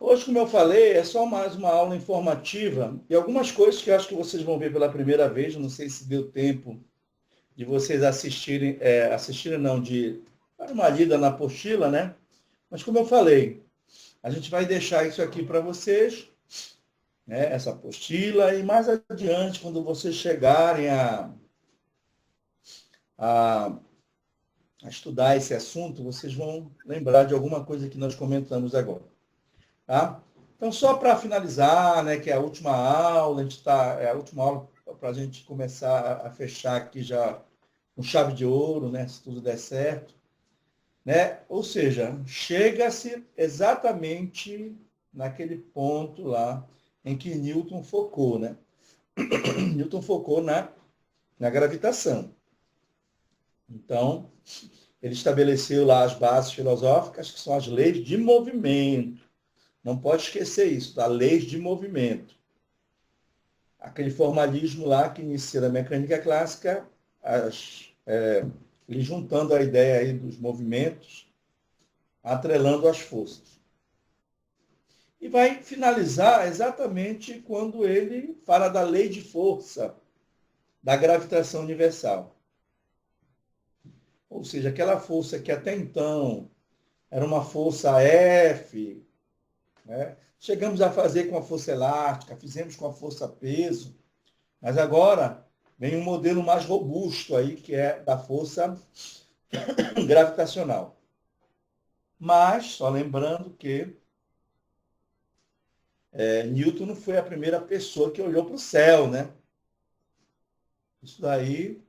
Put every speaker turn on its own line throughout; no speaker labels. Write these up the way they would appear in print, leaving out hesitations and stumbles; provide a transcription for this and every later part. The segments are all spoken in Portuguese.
hoje, como eu falei, é só mais uma aula informativa e algumas coisas que eu acho que vocês vão ver pela primeira vez, não sei se deu tempo de vocês assistirem não, de dar uma lida na apostila, né? Mas como eu falei, a gente vai deixar isso aqui para vocês, né? Essa apostila, e mais adiante, quando vocês chegarem a, a estudar esse assunto, vocês vão lembrar de alguma coisa que nós comentamos agora. Tá? Então, só para finalizar, né, que é a última aula, é a última aula para a gente começar a fechar aqui já com chave de ouro, né, se tudo der certo. Né? Ou seja, chega-se exatamente naquele ponto lá em que Newton focou. Né? Newton focou na gravitação. Então, ele estabeleceu lá as bases filosóficas, que são as leis de movimento. Não pode esquecer isso, tá? Leis de movimento. Aquele formalismo lá que inicia a mecânica clássica, ele juntando a ideia aí dos movimentos, atrelando as forças. E vai finalizar exatamente quando ele fala da lei de força, da gravitação universal. Ou seja, aquela força que até então era uma força F, né? Chegamos a fazer com a força elástica, fizemos com a força peso, mas agora vem um modelo mais robusto aí, que é da força gravitacional. Mas, só lembrando que Newton não foi a primeira pessoa que olhou para o céu, né? Isso daí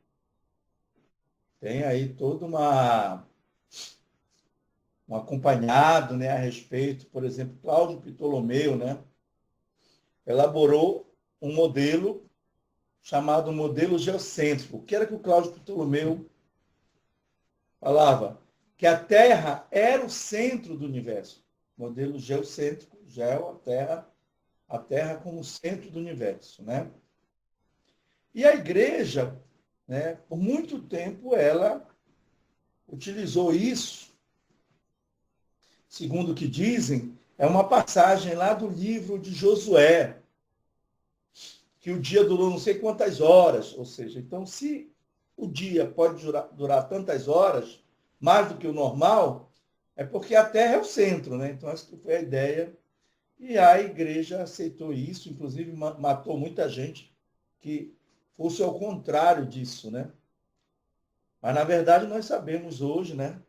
tem aí todo um acompanhado, né, a respeito, por exemplo, Cláudio Ptolomeu, né, elaborou um modelo chamado modelo geocêntrico. O que era que o Cláudio Ptolomeu falava? Que a Terra era o centro do universo. Modelo geocêntrico, geo, a Terra como centro do universo, né? E a igreja, né, por muito tempo, ela utilizou isso, segundo o que dizem, é uma passagem lá do livro de Josué, que o dia durou não sei quantas horas, ou seja, então se o dia pode durar tantas horas, mais do que o normal, é porque a Terra é o centro, né? Então essa foi a ideia. E a igreja aceitou isso, inclusive matou muita gente que fosse ao contrário disso, né? Mas na verdade nós sabemos hoje, né,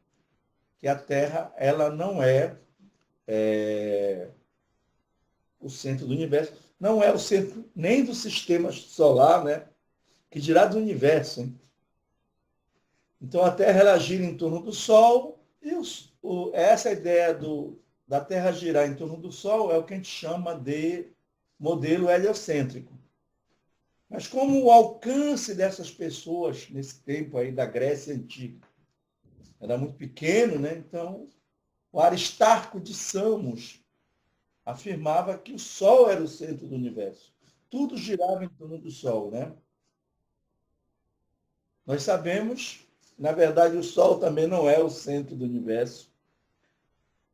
que a Terra ela não é o centro do universo, não é o centro nem do sistema solar, né? Que dirá do universo. Hein? Então a Terra ela gira em torno do Sol e essa ideia da Terra girar em torno do Sol é o que a gente chama de modelo heliocêntrico. Mas como o alcance dessas pessoas nesse tempo aí da Grécia Antiga era muito pequeno, né? Então o Aristarco de Samos afirmava que o Sol era o centro do universo. Tudo girava em torno do Sol, né? Nós sabemos, na verdade, o Sol também não é o centro do universo.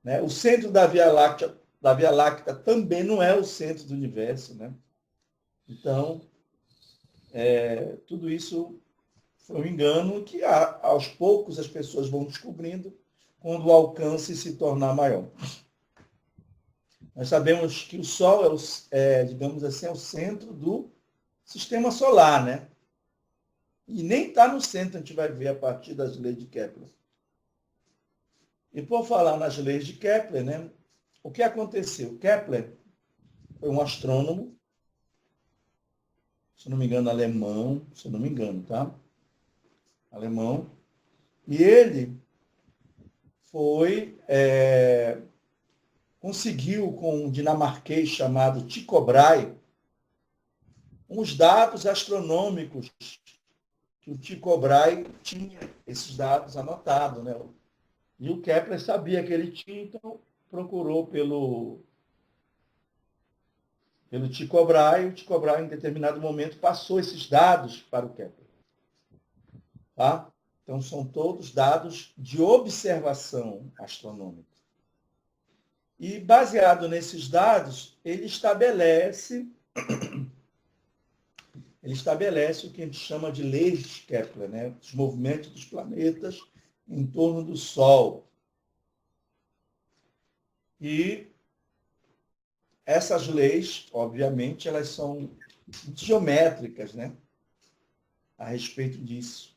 Né? O centro da Via Láctea também não é o centro do universo. Né? Então, tudo isso foi um engano que, aos poucos, as pessoas vão descobrindo quando o alcance se tornar maior. Nós sabemos que o Sol digamos assim, é o centro do sistema solar, né? E nem está no centro, a gente vai ver a partir das leis de Kepler. E por falar nas leis de Kepler, né? O que aconteceu? Kepler foi um astrônomo, se não me engano, alemão, se não me engano, tá? Alemão. E ele conseguiu com um dinamarquês chamado Tycho Brahe uns dados astronômicos que o Tycho Brahe tinha esses dados anotados, né? E o Kepler sabia que ele tinha, então procurou pelo Tycho Brahe, e o Tycho Brahe, em determinado momento, passou esses dados para o Kepler. Tá? Então, são todos dados de observação astronômica. E, baseado nesses dados, ele estabelece o que a gente chama de leis de Kepler, né? Os movimentos dos planetas em torno do Sol. E essas leis, obviamente, elas são geométricas, né? A respeito disso.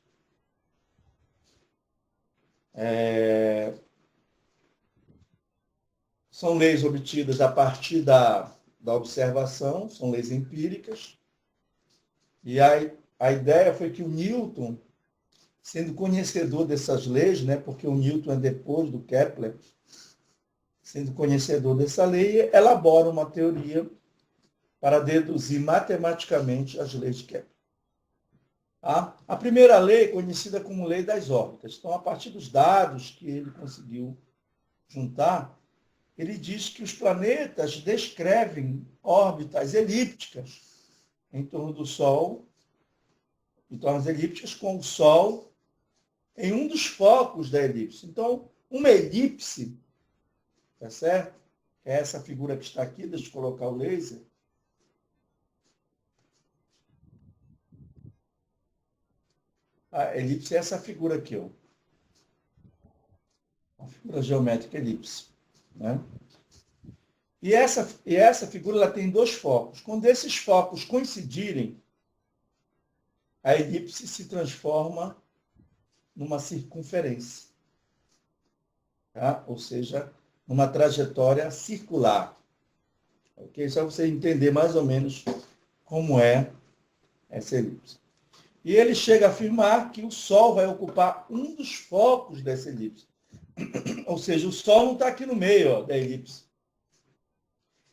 São leis obtidas a partir da observação, são leis empíricas. E a ideia foi que o Newton, sendo conhecedor dessas leis, né, porque o Newton é depois do Kepler, sendo conhecedor dessa lei, elabora uma teoria para deduzir matematicamente as leis de Kepler. A primeira lei é conhecida como lei das órbitas. Então, a partir dos dados que ele conseguiu juntar, ele diz que os planetas descrevem órbitas elípticas em torno do Sol, em torno das elípticas, com o Sol em um dos focos da elipse. Então, uma elipse, tá certo? É essa figura que está aqui, deixa eu colocar o laser. A elipse é essa figura aqui, ó. A figura geométrica elipse, né? E essa figura ela tem dois focos. Quando esses focos coincidirem, a elipse se transforma numa circunferência, tá? Ou seja, numa trajetória circular. Ok? Só você entender mais ou menos como é essa elipse. E ele chega a afirmar que o Sol vai ocupar um dos focos dessa elipse. Ou seja, o Sol não está aqui no meio, ó, da elipse.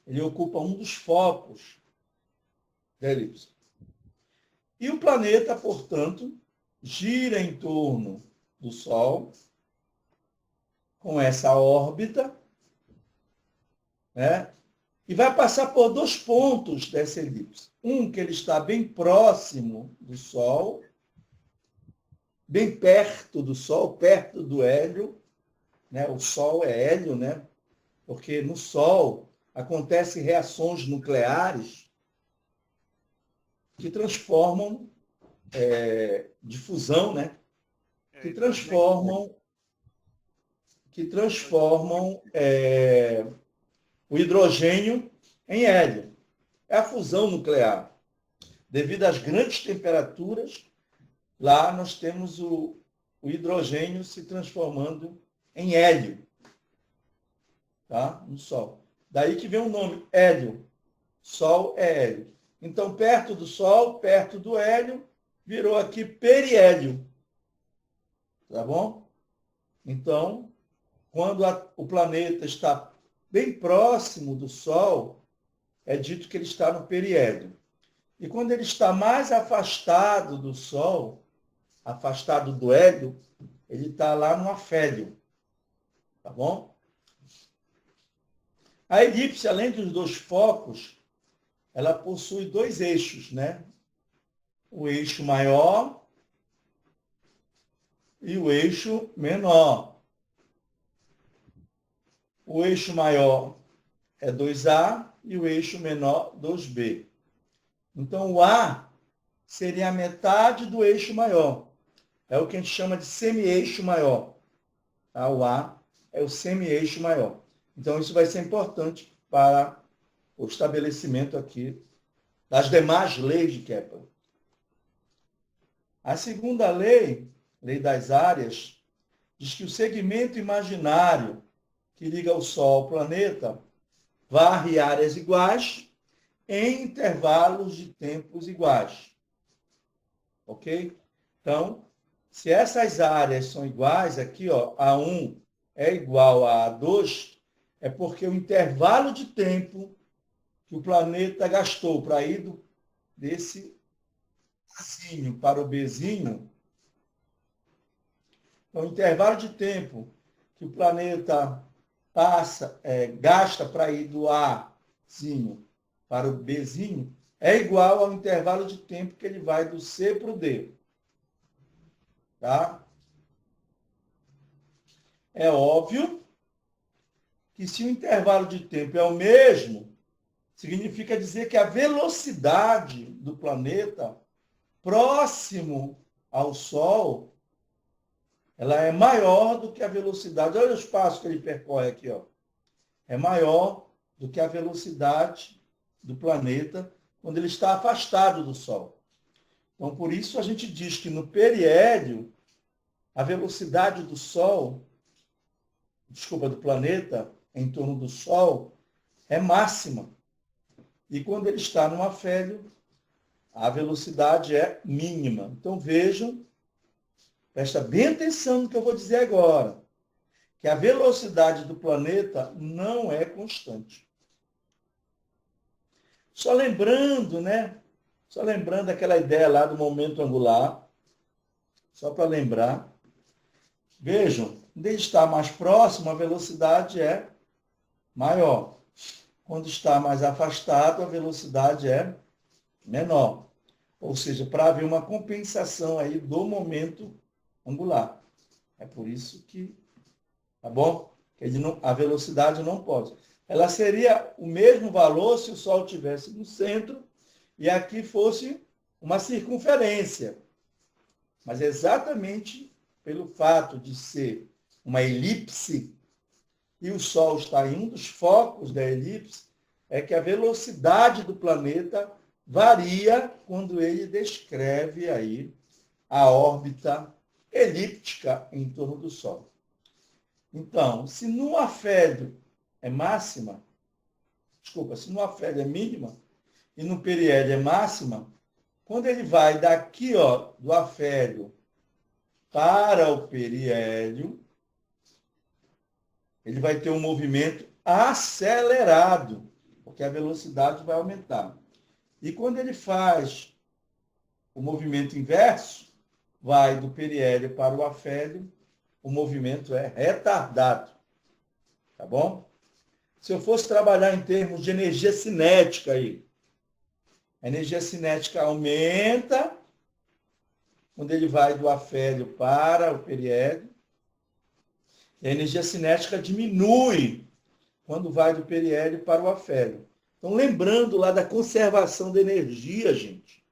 Ele ocupa um dos focos da elipse. E o planeta, portanto, gira em torno do Sol com essa órbita, né? E vai passar por dois pontos dessa elipse. Um que ele está bem próximo do Sol, bem perto do Sol, perto do hélio, né? O Sol é hélio, né? Porque no Sol acontecem reações nucleares que transformam de fusão, né? Que transformam o hidrogênio em hélio. É a fusão nuclear. Devido às grandes temperaturas, lá nós temos o hidrogênio se transformando em hélio, tá? No Sol. Daí que vem o nome, hélio. Sol é hélio. Então, perto do Sol, perto do hélio, virou aqui periélio. Tá bom? Então, quando o planeta está bem próximo do Sol, é dito que ele está no periélio. E quando ele está mais afastado do Sol, afastado do hélio, ele está lá no afélio. Tá bom? A elipse, além dos dois focos, ela possui dois eixos, né? O eixo maior e o eixo menor. O eixo maior é 2A e o eixo menor 2B. Então, o A seria a metade do eixo maior. É o que a gente chama de semi-eixo maior. Tá? O A é o semi-eixo maior. Então, isso vai ser importante para o estabelecimento aqui das demais leis de Kepler. A segunda lei, lei das áreas, diz que o segmento imaginário que liga o Sol ao planeta varre áreas iguais em intervalos de tempos iguais. Ok? Então, se essas áreas são iguais, aqui, ó, A1 é igual a A2, é porque o intervalo de tempo que o planeta gastou para ir desse Azinho para o Bzinho, então, o intervalo de tempo que o planeta gasta para ir do Azinho para o Bzinho é igual ao intervalo de tempo que ele vai do C para o D. Tá? É óbvio que se o intervalo de tempo é o mesmo, significa dizer que a velocidade do planeta próximo ao Sol, ela é maior do que a velocidade. Olha o espaço que ele percorre aqui, ó. É maior do que a velocidade do planeta quando ele está afastado do Sol. Então, por isso a gente diz que no periélio, a velocidade do Sol, do planeta em torno do Sol, é máxima. E quando ele está no afélio, a velocidade é mínima. Então vejam, presta bem atenção no que eu vou dizer agora, que a velocidade do planeta não é constante. Só lembrando, né? Só lembrando aquela ideia lá do momento angular, só para lembrar. Vejam, quando ele está mais próximo, a velocidade é maior. Quando está mais afastado, a velocidade é menor. Ou seja, para haver uma compensação aí do momento angular. É por isso que, tá bom? Que a velocidade não pode. Ela seria o mesmo valor se o Sol estivesse no centro e aqui fosse uma circunferência. Mas exatamente pelo fato de ser uma elipse e o Sol está em um dos focos da elipse, é que a velocidade do planeta varia quando ele descreve aí a órbita elíptica em torno do Sol. Então, se no afélio é máxima, se no afélio é mínima e no periélio é máxima, quando ele vai daqui, ó, do afélio para o periélio, ele vai ter um movimento acelerado, porque a velocidade vai aumentar. E quando ele faz o movimento inverso, vai do periélio para o afélio, o movimento é retardado. Tá bom? Se eu fosse trabalhar em termos de energia cinética aí, a energia cinética aumenta quando ele vai do afélio para o periélio, e a energia cinética diminui quando vai do periélio para o afélio. Então, lembrando lá da conservação da energia, gente.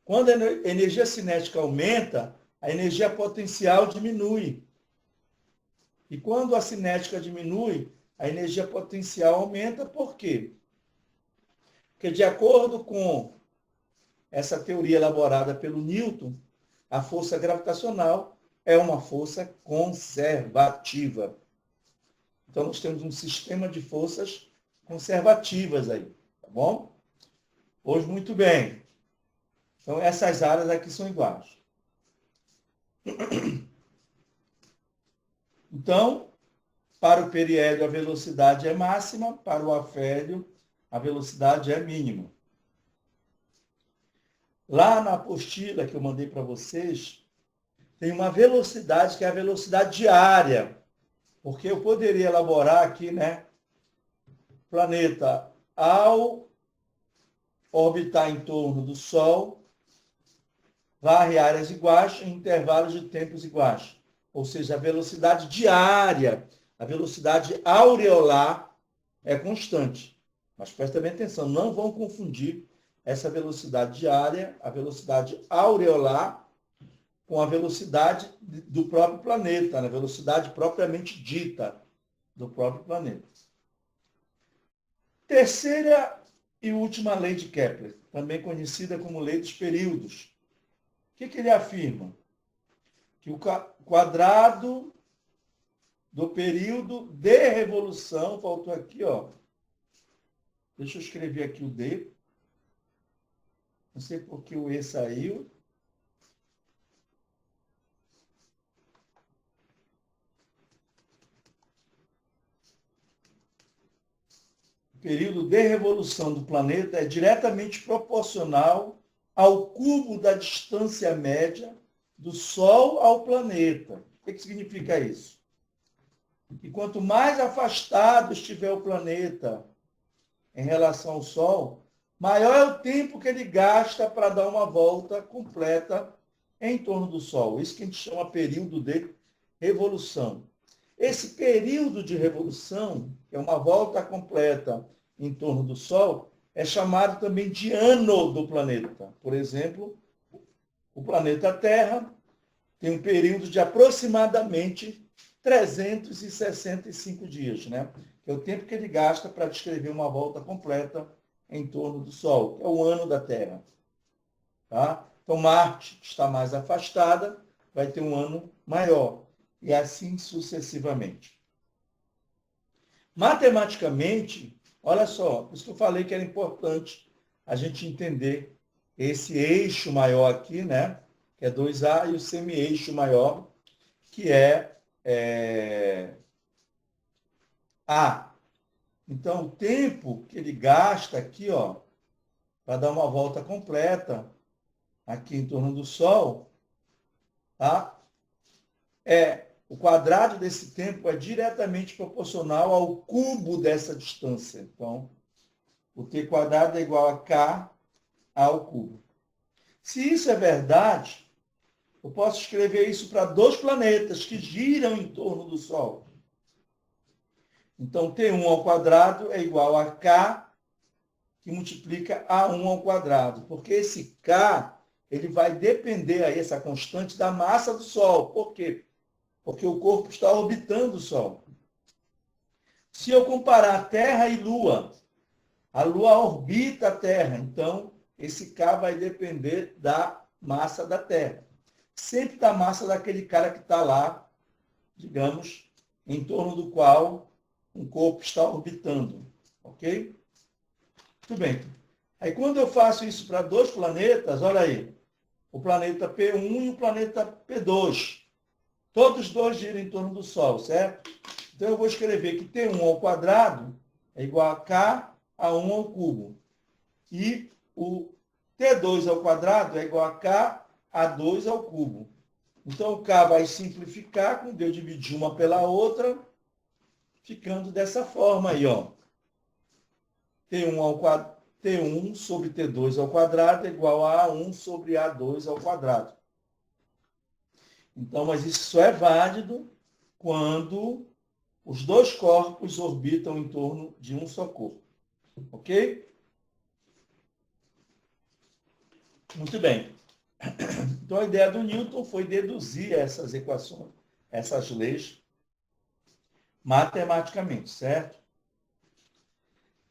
Quando a energia cinética aumenta, a energia potencial diminui. E quando a cinética diminui, a energia potencial aumenta. Por quê? Porque, de acordo com essa teoria elaborada pelo Newton, a força gravitacional é uma força conservativa. Então, nós temos um sistema de forças conservativas aí, tá bom? Hoje, muito bem. Então, essas áreas aqui são iguais. Então, para o periélio, a velocidade é máxima, para o afélio, a velocidade é mínima. Lá na apostila que eu mandei para vocês, tem uma velocidade que é a velocidade diária, porque eu poderia elaborar aqui, né, planeta ao orbitar em torno do Sol, varre áreas iguais em intervalos de tempos iguais. Ou seja, a velocidade diária, a velocidade aureolar é constante. Mas prestem bem atenção, não vão confundir essa velocidade diária, a velocidade aureolar, com a velocidade do próprio planeta, a velocidade propriamente dita do próprio planeta. Terceira e última lei de Kepler, também conhecida como lei dos períodos. O que ele afirma? Que o quadrado do período de revolução, faltou aqui, ó. Deixa eu escrever aqui o D. Não sei por que o E saiu. O período de revolução do planeta é diretamente proporcional ao cubo da distância média do Sol ao planeta. O que significa isso? Que quanto mais afastado estiver o planeta em relação ao Sol, maior é o tempo que ele gasta para dar uma volta completa em torno do Sol. Isso que a gente chama período de revolução. Esse período de revolução, que é uma volta completa em torno do Sol, é chamado também de ano do planeta. Por exemplo, o planeta Terra tem um período de aproximadamente 365 dias, né? Que é o tempo que ele gasta para descrever uma volta completa em torno do Sol, que é o ano da Terra. Tá? Então, Marte está mais afastada, vai ter um ano maior, e assim sucessivamente. Matematicamente, olha só, por isso que eu falei que era importante a gente entender esse eixo maior aqui, né? Que é 2A, e o semi-eixo maior, que é A. Então, o tempo que ele gasta aqui, ó, para dar uma volta completa aqui em torno do Sol, tá? O quadrado desse tempo é diretamente proporcional ao cubo dessa distância. Então, o t quadrado é igual a k ao cubo. Se isso é verdade, eu posso escrever isso para dois planetas que giram em torno do Sol. Então, T1 ao quadrado é igual a K, que multiplica A1 ao quadrado. Porque esse K, ele vai depender, aí, essa constante, da massa do Sol. Por quê? Porque o corpo está orbitando o Sol. Se eu comparar Terra e Lua, a Lua orbita a Terra. Então, esse K vai depender da massa da Terra. Sempre da massa daquele cara que está lá, digamos, em torno do qual um corpo está orbitando, ok? Tudo bem. Aí quando eu faço isso para dois planetas, olha aí, o planeta P1 e o planeta P2. Todos dois giram em torno do Sol, certo? Então eu vou escrever que T1 ao quadrado é igual a K a 1 ao cubo. E o T2 ao quadrado é igual a K a 2 ao cubo. Então o K vai simplificar, quando eu dividir uma pela outra, ficando dessa forma aí, ó. T1 sobre T2 ao quadrado é igual a A1 sobre A2 ao quadrado. Então, mas isso só é válido quando os dois corpos orbitam em torno de um só corpo. Ok? Muito bem. Então, a ideia do Newton foi deduzir essas equações, essas leis, matematicamente, certo?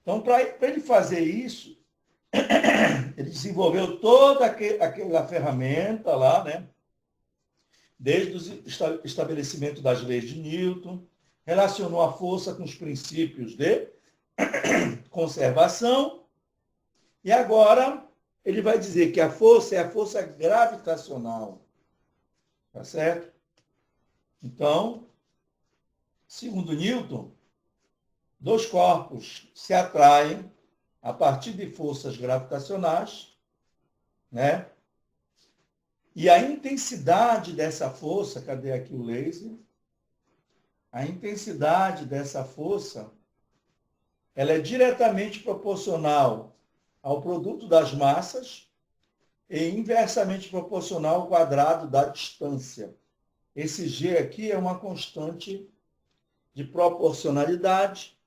Então, para ele fazer isso, ele desenvolveu toda aquela ferramenta lá, né? Desde o estabelecimento das leis de Newton, relacionou a força com os princípios de conservação, e agora ele vai dizer que a força é a força gravitacional. Tá certo? Então, segundo Newton, dois corpos se atraem a partir de forças gravitacionais, né? E a intensidade dessa força, cadê aqui o laser? A intensidade dessa força, ela é diretamente proporcional ao produto das massas e inversamente proporcional ao quadrado da distância. Esse G aqui é uma constante de proporcionalidade,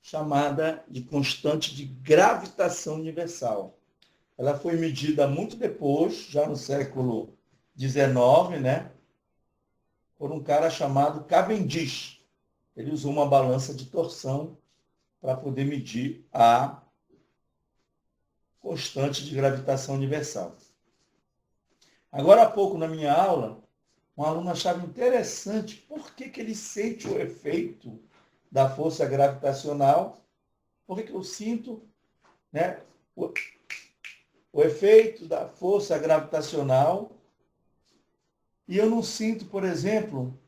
chamada de constante de gravitação universal. Ela foi medida muito depois, já no século XIX, né, por um cara chamado Cavendish. Ele usou uma balança de torção para poder medir a constante de gravitação universal. Agora há pouco, na minha aula, um aluno achava interessante por que ele sente o efeito da força gravitacional, por que eu sinto, né, o efeito da força gravitacional e eu não sinto, por exemplo,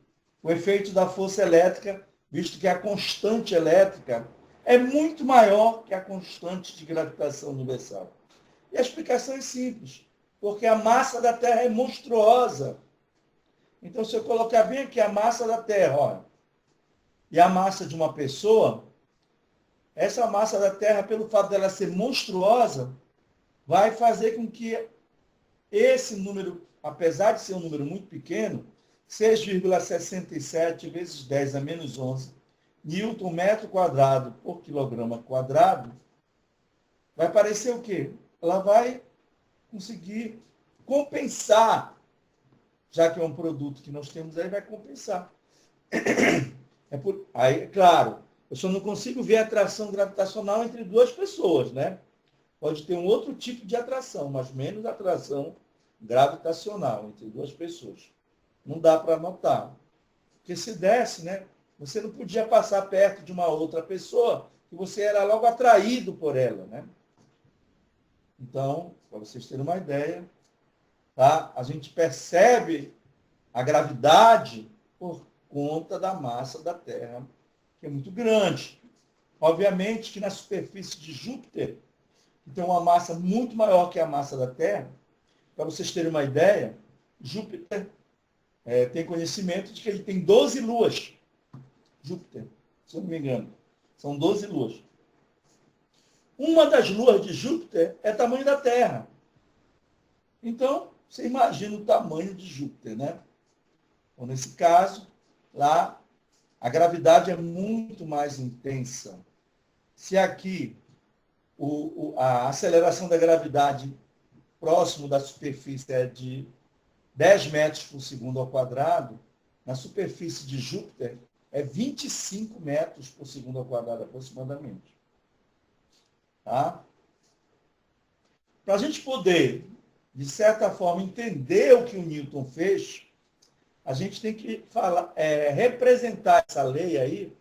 o efeito da força elétrica, visto que a constante elétrica é muito maior que a constante de gravitação universal. E a explicação é simples, porque a massa da Terra é monstruosa. Então, se eu colocar bem aqui a massa da Terra, olha, e a massa de uma pessoa, essa massa da Terra, pelo fato dela ser monstruosa, vai fazer com que esse número, apesar de ser um número muito pequeno, 6,67 vezes 10 a menos 11 Newton metro quadrado por quilograma quadrado, vai parecer o quê? Ela vai conseguir compensar, já que é um produto que nós temos aí, vai compensar. Aí, claro, eu só não consigo ver atração gravitacional entre duas pessoas, né? Pode ter um outro tipo de atração, mas menos atração gravitacional entre duas pessoas. Não dá para notar. Porque se desse, né? Você não podia passar perto de uma outra pessoa que você era logo atraído por ela, né? Então, para vocês terem uma ideia, tá? A gente percebe a gravidade por conta da massa da Terra, que é muito grande. Obviamente que na superfície de Júpiter, que tem uma massa muito maior que a massa da Terra, para vocês terem uma ideia, Júpiter tem conhecimento de que ele tem 12 luas. Júpiter, se eu não me engano. São 12 luas. Uma das luas de Júpiter é tamanho da Terra. Então, você imagina o tamanho de Júpiter, né? Então, nesse caso, lá, a gravidade é muito mais intensa. Se aqui a aceleração da gravidade próximo da superfície é de 10 metros por segundo ao quadrado, na superfície de Júpiter é 25 metros por segundo ao quadrado, aproximadamente. Tá? Para a gente poder, de certa forma, entender o que o Newton fez, a gente tem que representar essa lei aí,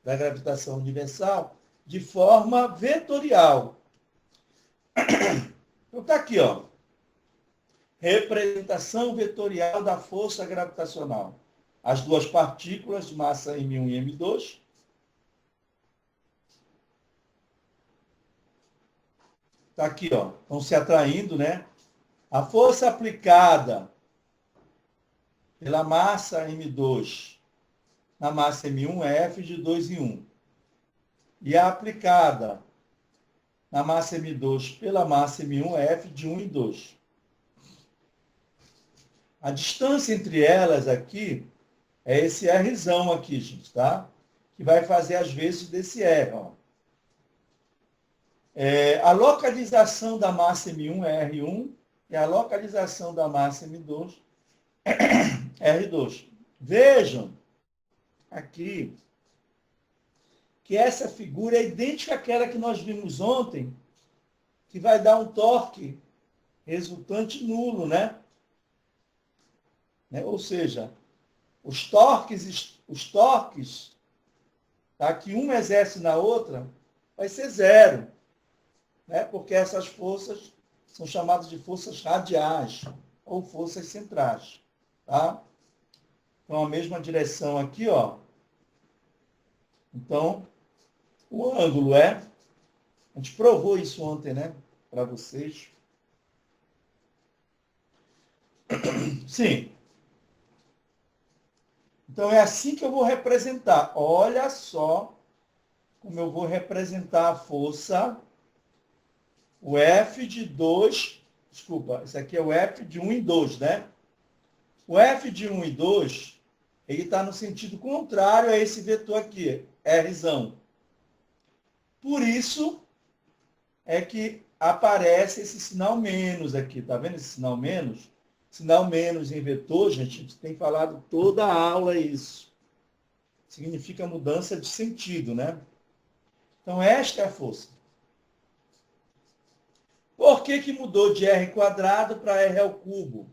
da gravitação universal, de forma vetorial. Então está aqui, ó. Representação vetorial da força gravitacional. As duas partículas de massa M1 e M2. Está aqui, ó. Estão se atraindo, né? A força aplicada pela massa M2 na massa M1 é F de 2 em 1. E a aplicada na massa M2 pela massa M1 é F de 1 em 2. A distância entre elas aqui é esse Rzão aqui, gente, tá? Que vai fazer as vezes desse R, ó. A localização da massa M1 é R1 e a localização da massa M2 é R2. Vejam aqui que essa figura é idêntica àquela que nós vimos ontem, que vai dar um torque resultante nulo, né? Ou seja, os torques tá, que um exerce na outra, vai ser zero, né? Porque essas forças são chamadas de forças radiais ou forças centrais. Tá? Então, a mesma direção aqui, ó. Então, o ângulo a gente provou isso ontem, né? Para vocês. Sim. Então, é assim que eu vou representar. Olha só como eu vou representar a força. O F de 2, desculpa, isso aqui é o F de 1 em 2, né? O F de 1 e 2, ele está no sentido contrário a esse vetor aqui, Rzão. Por isso é que aparece esse sinal menos aqui, tá vendo esse sinal menos? Sinal menos em vetor, gente, a gente tem falado toda a aula isso. Significa mudança de sentido, né? Então, esta é a força. Por que mudou de R quadrado para R ao cubo?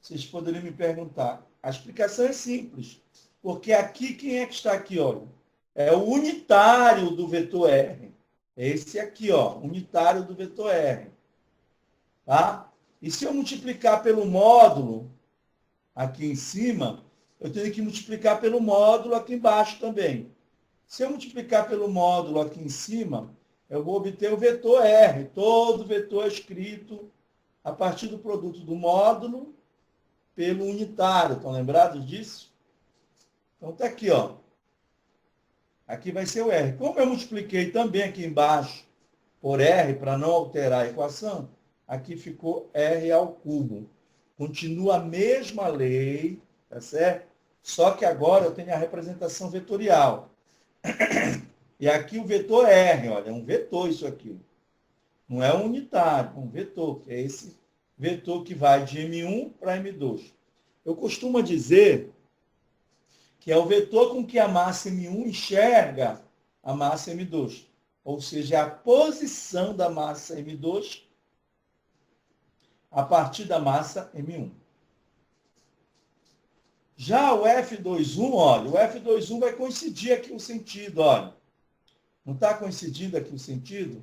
Vocês poderiam me perguntar. A explicação é simples. Porque aqui, quem é que está aqui, olha? É o unitário do vetor R. Esse aqui, ó, unitário do vetor R. Tá? E se eu multiplicar pelo módulo aqui em cima, eu tenho que multiplicar pelo módulo aqui embaixo também. Se eu multiplicar pelo módulo aqui em cima, eu vou obter o vetor R. Todo vetor é escrito a partir do produto do módulo pelo unitário. Estão lembrados disso? Então está aqui, ó. Aqui vai ser o R. Como eu multipliquei também aqui embaixo por R, para não alterar a equação, aqui ficou R ao cubo. Continua a mesma lei tá certo? Só que agora eu tenho a representação vetorial. E aqui o vetor R, olha, é um vetor isso aqui. Não é um unitário, é um vetor, que é esse vetor que vai de M1 para M2. Eu costumo dizer que é o vetor com que a massa M1 enxerga a massa M2. Ou seja, a posição da massa M2 a partir da massa M1. Já o F21, olha, o F21 vai coincidir aqui o sentido, olha. Não está coincidindo aqui o sentido?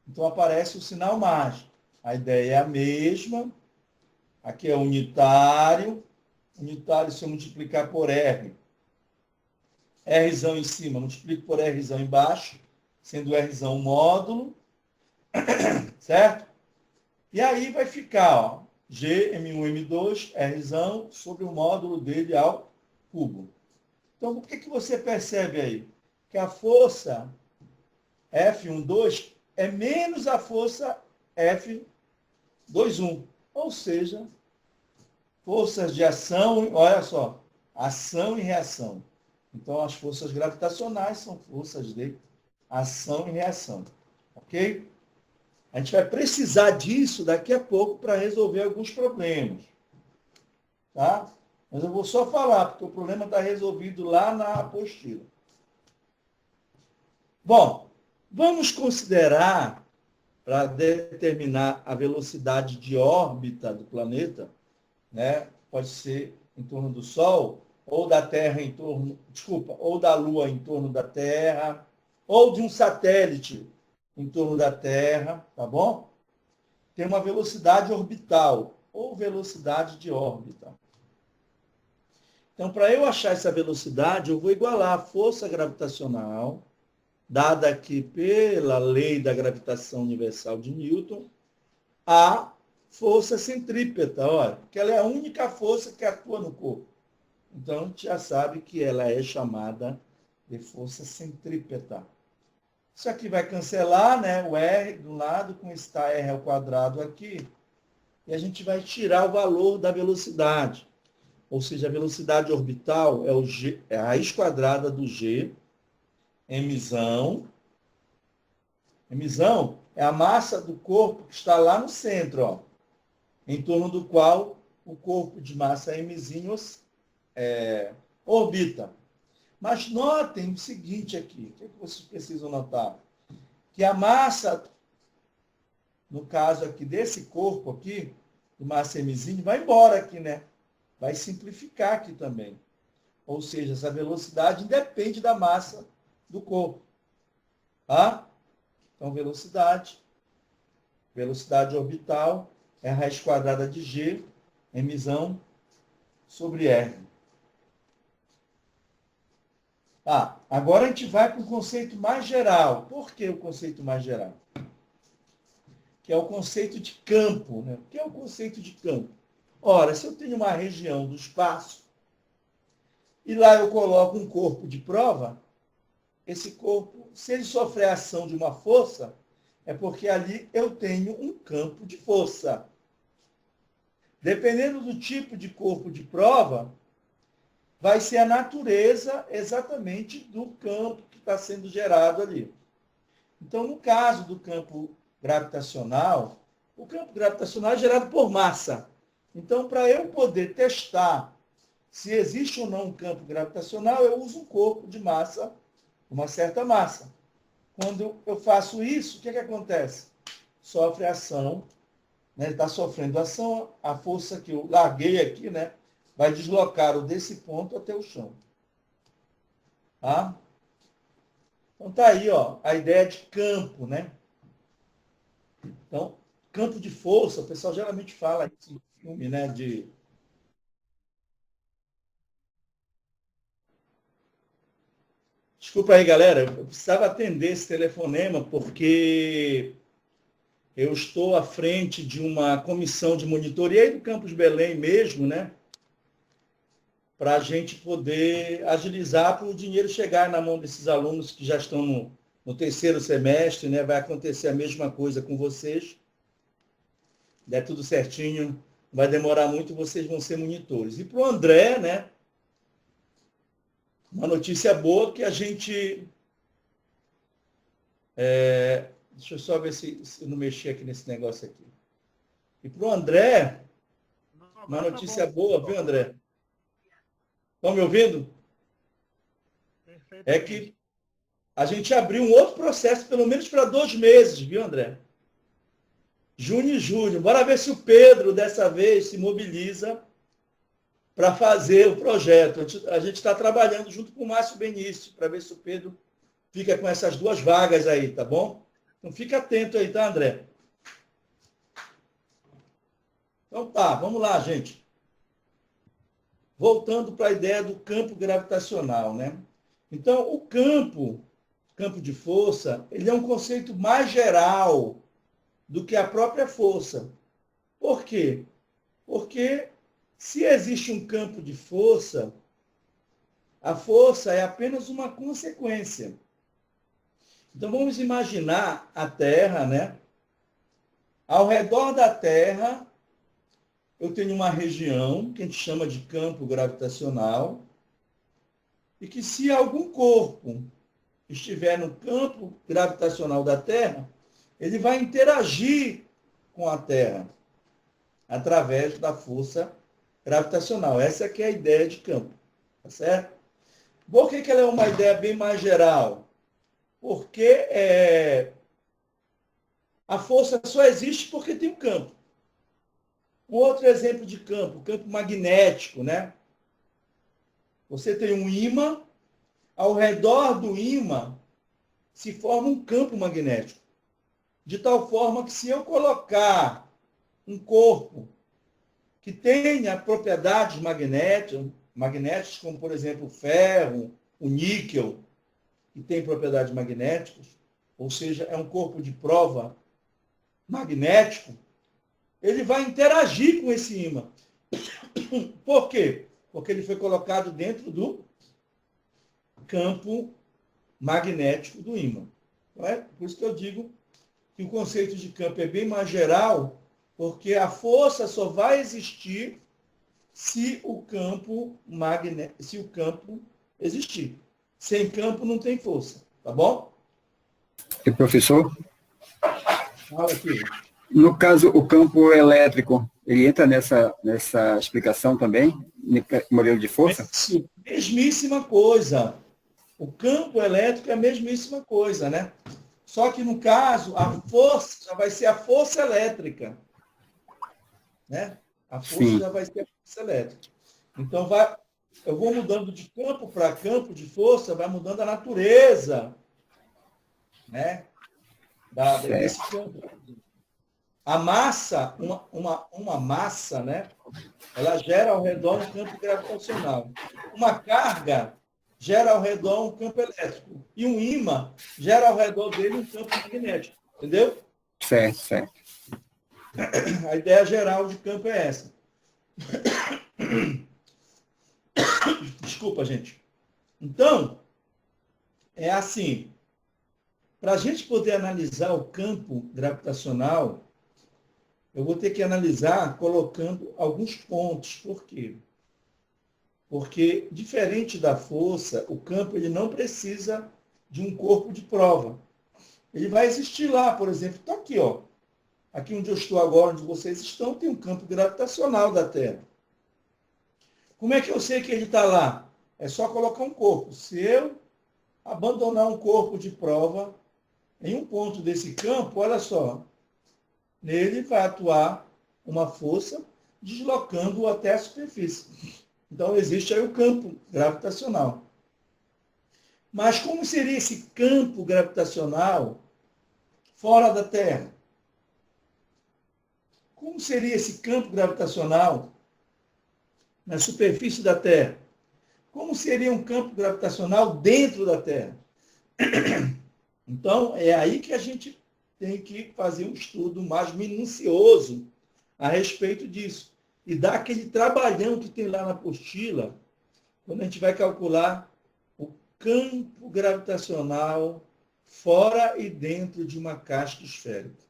Então aparece o sinal mágico. A ideia é a mesma. Aqui é unitário. Unitário, se eu multiplicar por R, Rzão em cima, multiplico por Rzão embaixo, sendo Rzão um módulo, certo? E aí vai ficar, ó, G, M1, M2, Rzão, sobre o módulo dele ao cubo. Então, o que você percebe aí? Que a força F12 é menos a força F21. Ou seja, forças de ação, olha só, ação e reação. Então, as forças gravitacionais são forças de ação e reação. Ok? A gente vai precisar disso daqui a pouco para resolver alguns problemas. Tá? Mas eu vou só falar, porque o problema está resolvido lá na apostila. Bom, vamos considerar, para determinar a velocidade de órbita do planeta, né? Pode ser em torno do Sol, ou da Terra em torno, ou da Lua em torno da Terra, ou de um satélite em torno da Terra, tá bom? Tem uma velocidade orbital, ou velocidade de órbita. Então, para eu achar essa velocidade, eu vou igualar a força gravitacional, dada aqui pela lei da gravitação universal de Newton, a força centrípeta, olha, porque ela é a única força que atua no corpo. Então, a gente já sabe que ela é chamada de força centrípeta. Isso aqui vai cancelar, né, o R do lado com esse R ao quadrado aqui, e a gente vai tirar o valor da velocidade. Ou seja, a velocidade orbital é, é a raiz quadrada do G, mzão. Mzão é a massa do corpo que está lá no centro, ó, em torno do qual o corpo de massa mzinho orbita. Mas notem o seguinte aqui, o que vocês precisam notar? Que a massa, no caso aqui desse corpo aqui, de massa mzinho, vai embora aqui, né? Vai simplificar aqui também. Ou seja, essa velocidade independe da massa do corpo. Tá? Então, velocidade orbital é a raiz quadrada de G, mzão, sobre R. Ah, agora a gente vai para o conceito mais geral. Por que o conceito mais geral? Que é o conceito de campo. Né? O que é o conceito de campo? Ora, se eu tenho uma região do espaço e lá eu coloco um corpo de prova, esse corpo, se ele sofrer a ação de uma força, é porque ali eu tenho um campo de força. Dependendo do tipo de corpo de prova, vai ser a natureza exatamente do campo que está sendo gerado ali. Então, no caso do campo gravitacional, o campo gravitacional é gerado por massa. Então, para eu poder testar se existe ou não um campo gravitacional, eu uso um corpo de massa, uma certa massa. Quando eu faço isso, o que acontece? Sofre ação, né? Está sofrendo ação, a força que eu larguei aqui, né? Vai deslocar o desse ponto até o chão. Tá? Então tá aí, ó, a ideia de campo, né? Então, campo de força, o pessoal geralmente fala isso no filme, né? Desculpa aí, galera, eu precisava atender esse telefonema porque eu estou à frente de uma comissão de monitoria aí do Campus Belém mesmo, né? Para a gente poder agilizar para o dinheiro chegar na mão desses alunos que já estão no terceiro semestre, né? Vai acontecer a mesma coisa com vocês. Der tudo certinho, vai demorar muito, vocês vão ser monitores. E para o André, né? Uma notícia boa que a gente... deixa eu só ver se eu não mexi aqui nesse negócio aqui. E para o André, uma notícia boa, viu, André? Estão me ouvindo? É que a gente abriu um outro processo, pelo menos para 2 meses, viu, André? Junho e julho. Bora ver se o Pedro, dessa vez, se mobiliza para fazer o projeto. A gente está trabalhando junto com o Márcio Benício, para ver se o Pedro fica com essas 2 vagas aí, tá bom? Então fica atento aí, tá, André? Então tá, vamos lá, gente. Voltando para a ideia do campo gravitacional, né? Então, o campo de força, ele é um conceito mais geral do que a própria força. Por quê? Porque se existe um campo de força, a força é apenas uma consequência. Então vamos imaginar a Terra, né? Ao redor da Terra, eu tenho uma região que a gente chama de campo gravitacional, e que se algum corpo estiver no campo gravitacional da Terra, ele vai interagir com a Terra através da força gravitacional. Essa que é a ideia de campo, tá certo? Por que ela é uma ideia bem mais geral? Porque a força só existe porque tem um campo. Um outro exemplo de campo, campo magnético, né? Você tem um ímã, ao redor do ímã se forma um campo magnético. De tal forma que se eu colocar um corpo que tenha propriedades magnéticas, como por exemplo o ferro, o níquel, que tem propriedades magnéticas, ou seja, é um corpo de prova magnético, ele vai interagir com esse ímã. Por quê? Porque ele foi colocado dentro do campo magnético do ímã. Não é? Por isso que eu digo que o conceito de campo é bem mais geral, porque a força só vai existir se o campo existir. Sem campo não tem força, tá bom?
E professor,
Fala aqui.
no caso, o campo elétrico, ele entra nessa explicação também, no modelo de força?
Mesmíssima coisa. O campo elétrico é a mesmíssima coisa, né? Só que, no caso, a força já vai ser a força elétrica, né? A força
Sim,
já vai ser a força elétrica. Então, eu vou mudando de campo para campo de força, vai mudando a natureza, né? Desse
certo.
campo. A massa, uma massa, né? Ela gera ao redor um campo gravitacional. Uma carga gera ao redor um campo elétrico. E um ímã gera ao redor dele um campo magnético. Entendeu?
Certo, certo.
A ideia geral de campo é essa. Desculpa, gente. Então, é assim. Para a gente poder analisar o campo gravitacional, eu vou ter que analisar colocando alguns pontos. Por quê? Porque, diferente da força, o campo ele não precisa de um corpo de prova. Ele vai existir lá, por exemplo. Está aqui, ó. Aqui onde eu estou agora, onde vocês estão, tem um campo gravitacional da Terra. Como é que eu sei que ele está lá? É só colocar um corpo. Se eu abandonar um corpo de prova em um ponto desse campo, olha só, nele vai atuar uma força deslocando-o até a superfície. Então, existe aí o campo gravitacional. Mas como seria esse campo gravitacional fora da Terra? Como seria esse campo gravitacional na superfície da Terra? Como seria um campo gravitacional dentro da Terra? Então, é aí que a gente tem que fazer um estudo mais minucioso a respeito disso. E dar aquele trabalhão que tem lá na apostila, quando a gente vai calcular o campo gravitacional fora e dentro de uma casca esférica.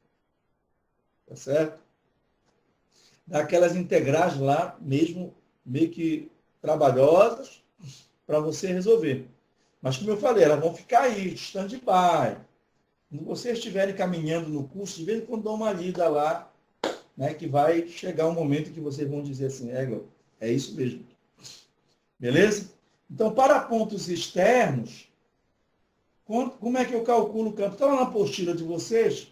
Tá certo? daquelas integrais lá mesmo, meio que trabalhosas, para você resolver. Mas, como eu falei, elas vão ficar aí, de stand-by. Quando vocês estiverem caminhando no curso, de vez em quando dá uma lida lá, né, que vai chegar um momento que vocês vão dizer assim, é isso mesmo. Beleza? Então, para pontos externos, como é que eu calculo o campo? Está lá na apostila de vocês,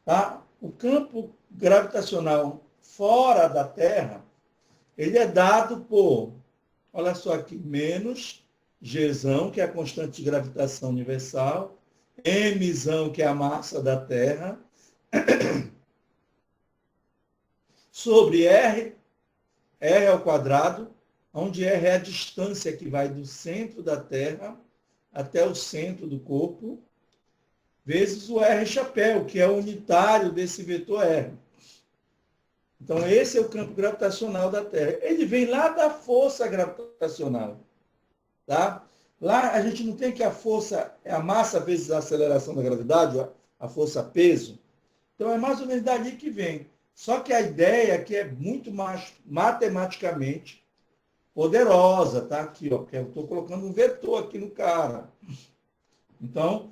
tá? O campo gravitacional fora da Terra, ele é dado por, olha só aqui, menos Gzão, que é a constante de gravitação universal, Mzão, que é a massa da Terra, sobre R ao quadrado, onde R é a distância que vai do centro da Terra até o centro do corpo, vezes o R chapéu, que é o unitário desse vetor R. Então, esse é o campo gravitacional da Terra. Ele vem lá da força gravitacional. Tá? Lá a gente não tem que a força é a massa vezes a aceleração da gravidade, a força peso. Então, é mais ou menos dali que vem. Só que a ideia aqui é muito mais matematicamente poderosa, tá? Aqui, ó, porque eu estou colocando um vetor aqui no cara. Então,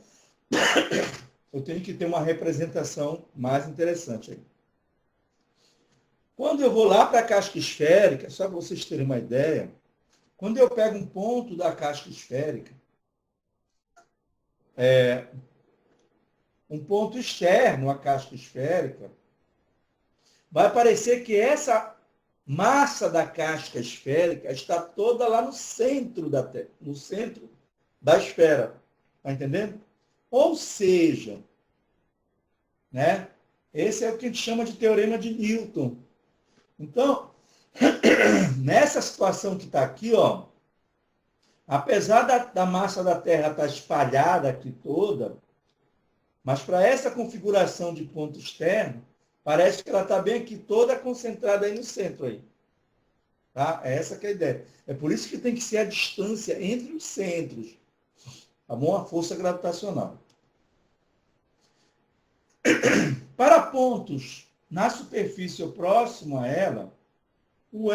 eu tenho que ter uma representação mais interessante aí. Quando eu vou lá para a casca esférica, só para vocês terem uma ideia, quando eu pego um ponto da casca esférica, um ponto externo à casca esférica, vai parecer que essa massa da casca esférica está toda lá no centro da Terra, no centro da esfera. Está entendendo? Ou seja, né? Esse é o que a gente chama de teorema de Newton. Então, nessa situação que está aqui, ó, apesar da massa da Terra estar espalhada aqui toda, mas para essa configuração de ponto externo, parece que ela está bem aqui toda concentrada aí no centro aí. Tá? É essa que é a ideia. É por isso que tem que ser a distância entre os centros. Tá bom? A força gravitacional. Para pontos na superfície ou próximo a ela, o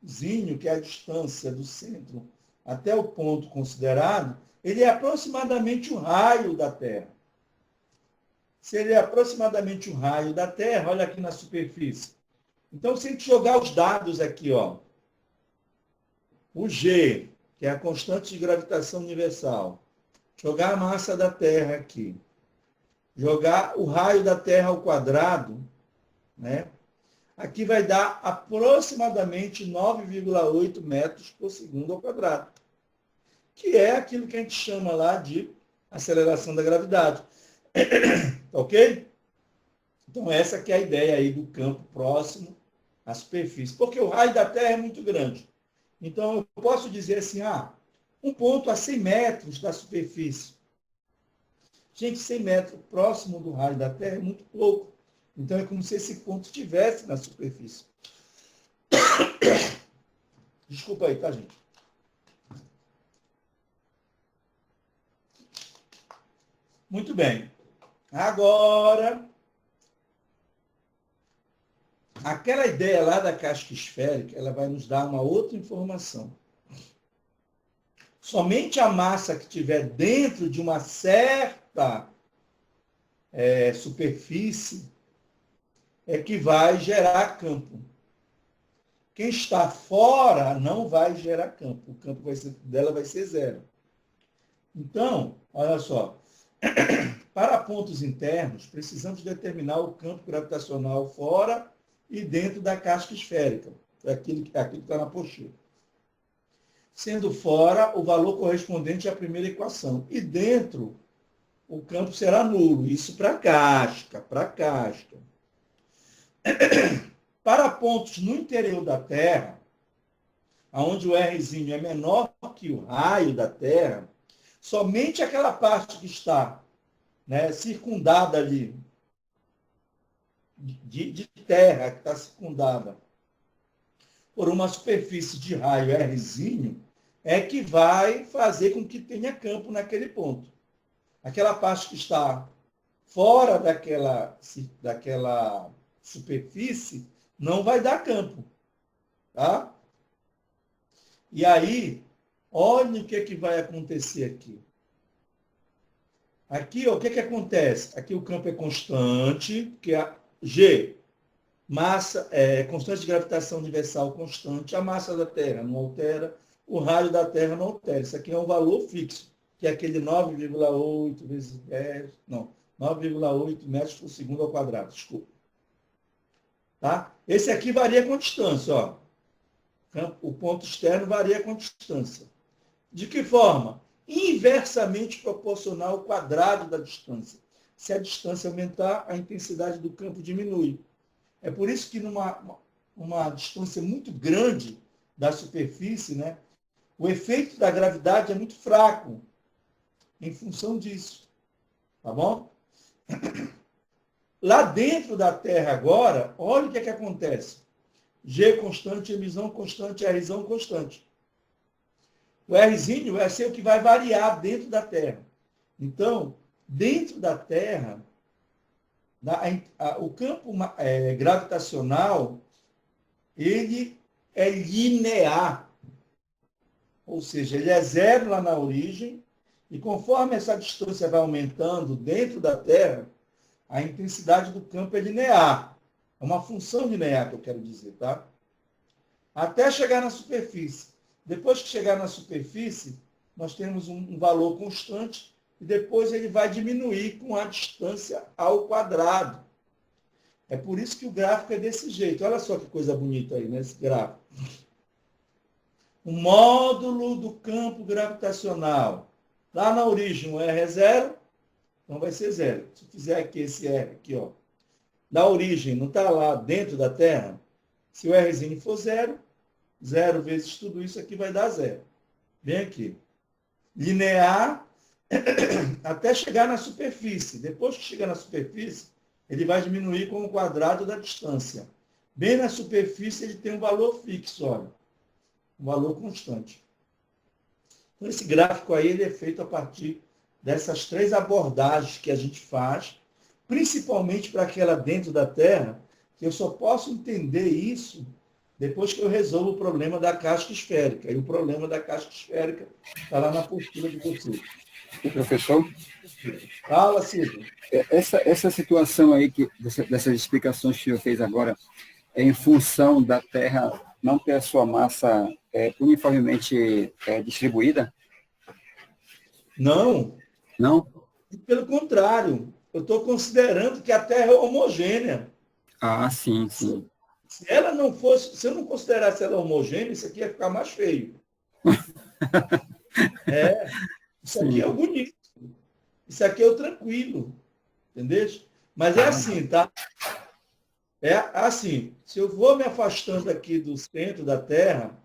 Rzinho, que é a distância do centro até o ponto considerado, ele é aproximadamente o raio da Terra. Se ele é aproximadamente o raio da Terra, olha aqui na superfície. Então, se a gente jogar os dados aqui, ó, o G, que é a constante de gravitação universal, jogar a massa da Terra aqui, jogar o raio da Terra ao quadrado, né? Aqui vai dar aproximadamente 9,8 metros por segundo ao quadrado, que é aquilo que a gente chama lá de aceleração da gravidade. Ok? Então, essa que é a ideia aí do campo próximo à superfície. Porque o raio da Terra é muito grande. Então, eu posso dizer assim, um ponto a 100 metros da superfície. Gente, 100 metros próximo do raio da Terra é muito pouco. Então, é como se esse ponto estivesse na superfície. Desculpa aí, tá, gente? Muito bem. Agora, aquela ideia lá da casca esférica, ela vai nos dar uma outra informação. Somente a massa que estiver dentro de uma certa superfície é que vai gerar campo. Quem está fora não vai gerar campo. O campo dela vai ser zero. Então, olha só. Para pontos internos, precisamos determinar o campo gravitacional fora e dentro da casca esférica. Aquilo que está na apostila. Sendo fora o valor correspondente à primeira equação. E dentro, o campo será nulo. Isso para a casca, Para pontos no interior da Terra, onde o Rzinho é menor que o raio da Terra, somente aquela parte que está, né, circundada ali, de terra, que está circundada por uma superfície de raio Rzinho, é que vai fazer com que tenha campo naquele ponto. Aquela parte que está fora daquela superfície, não vai dar campo. Tá? E aí, olha o que vai acontecer aqui. Aqui, ó, o que acontece? Aqui o campo é constante, porque a G, massa, constante de gravitação universal constante, a massa da Terra não altera, o raio da Terra não altera. Isso aqui é um valor fixo, que é aquele 9,8 vezes 10, não, 9,8 metros por segundo ao quadrado, desculpa. Tá? Esse aqui varia com a distância, ó. O ponto externo varia com a distância. De que forma? Inversamente proporcional ao quadrado da distância. Se a distância aumentar, a intensidade do campo diminui. É por isso que numa distância muito grande da superfície, né, o efeito da gravidade é muito fraco em função disso. Tá bom? Lá dentro da Terra agora, olha o que acontece. G constante, emissão constante, Rzão constante. O Rzinho vai ser o que vai variar dentro da Terra. Então, dentro da Terra, o campo gravitacional, ele é linear. Ou seja, ele é zero lá na origem, e conforme essa distância vai aumentando dentro da Terra, a intensidade do campo é linear. É uma função linear que eu quero dizer, tá? Até chegar na superfície. Depois que chegar na superfície, nós temos um valor constante e depois ele vai diminuir com a distância ao quadrado. É por isso que o gráfico é desse jeito. Olha só que coisa bonita aí nesse gráfico. O módulo do campo gravitacional. Lá na origem o R é zero, então vai ser zero. Se eu fizer aqui esse R, aqui, ó, na origem, não está lá dentro da Terra, se o Rzinho for zero, zero vezes tudo isso aqui vai dar zero. Vem aqui. Linear até chegar na superfície. Depois que chegar na superfície, ele vai diminuir com o quadrado da distância. Bem na superfície, ele tem um valor fixo, olha. Um valor constante. Então, esse gráfico aí ele é feito a partir dessas três abordagens que a gente faz, principalmente para aquela dentro da Terra, que eu só posso entender isso depois que eu resolvo o problema da casca esférica. E o problema da casca esférica está lá na postura de vocês.
Professor?
Fala, Cid.
Essa situação aí, dessas explicações que o senhor fez agora, é em função da Terra não ter a sua massa uniformemente distribuída?
Não.
Não?
Pelo contrário, eu estou considerando que a Terra é homogênea.
Ah, sim, sim.
Se ela não fosse, se eu não considerasse ela homogênea, isso aqui ia ficar mais feio. Isso aqui é o bonito. Isso aqui é o tranquilo. Entendeu? Mas é assim, tá? É assim, se eu vou me afastando aqui do centro da Terra,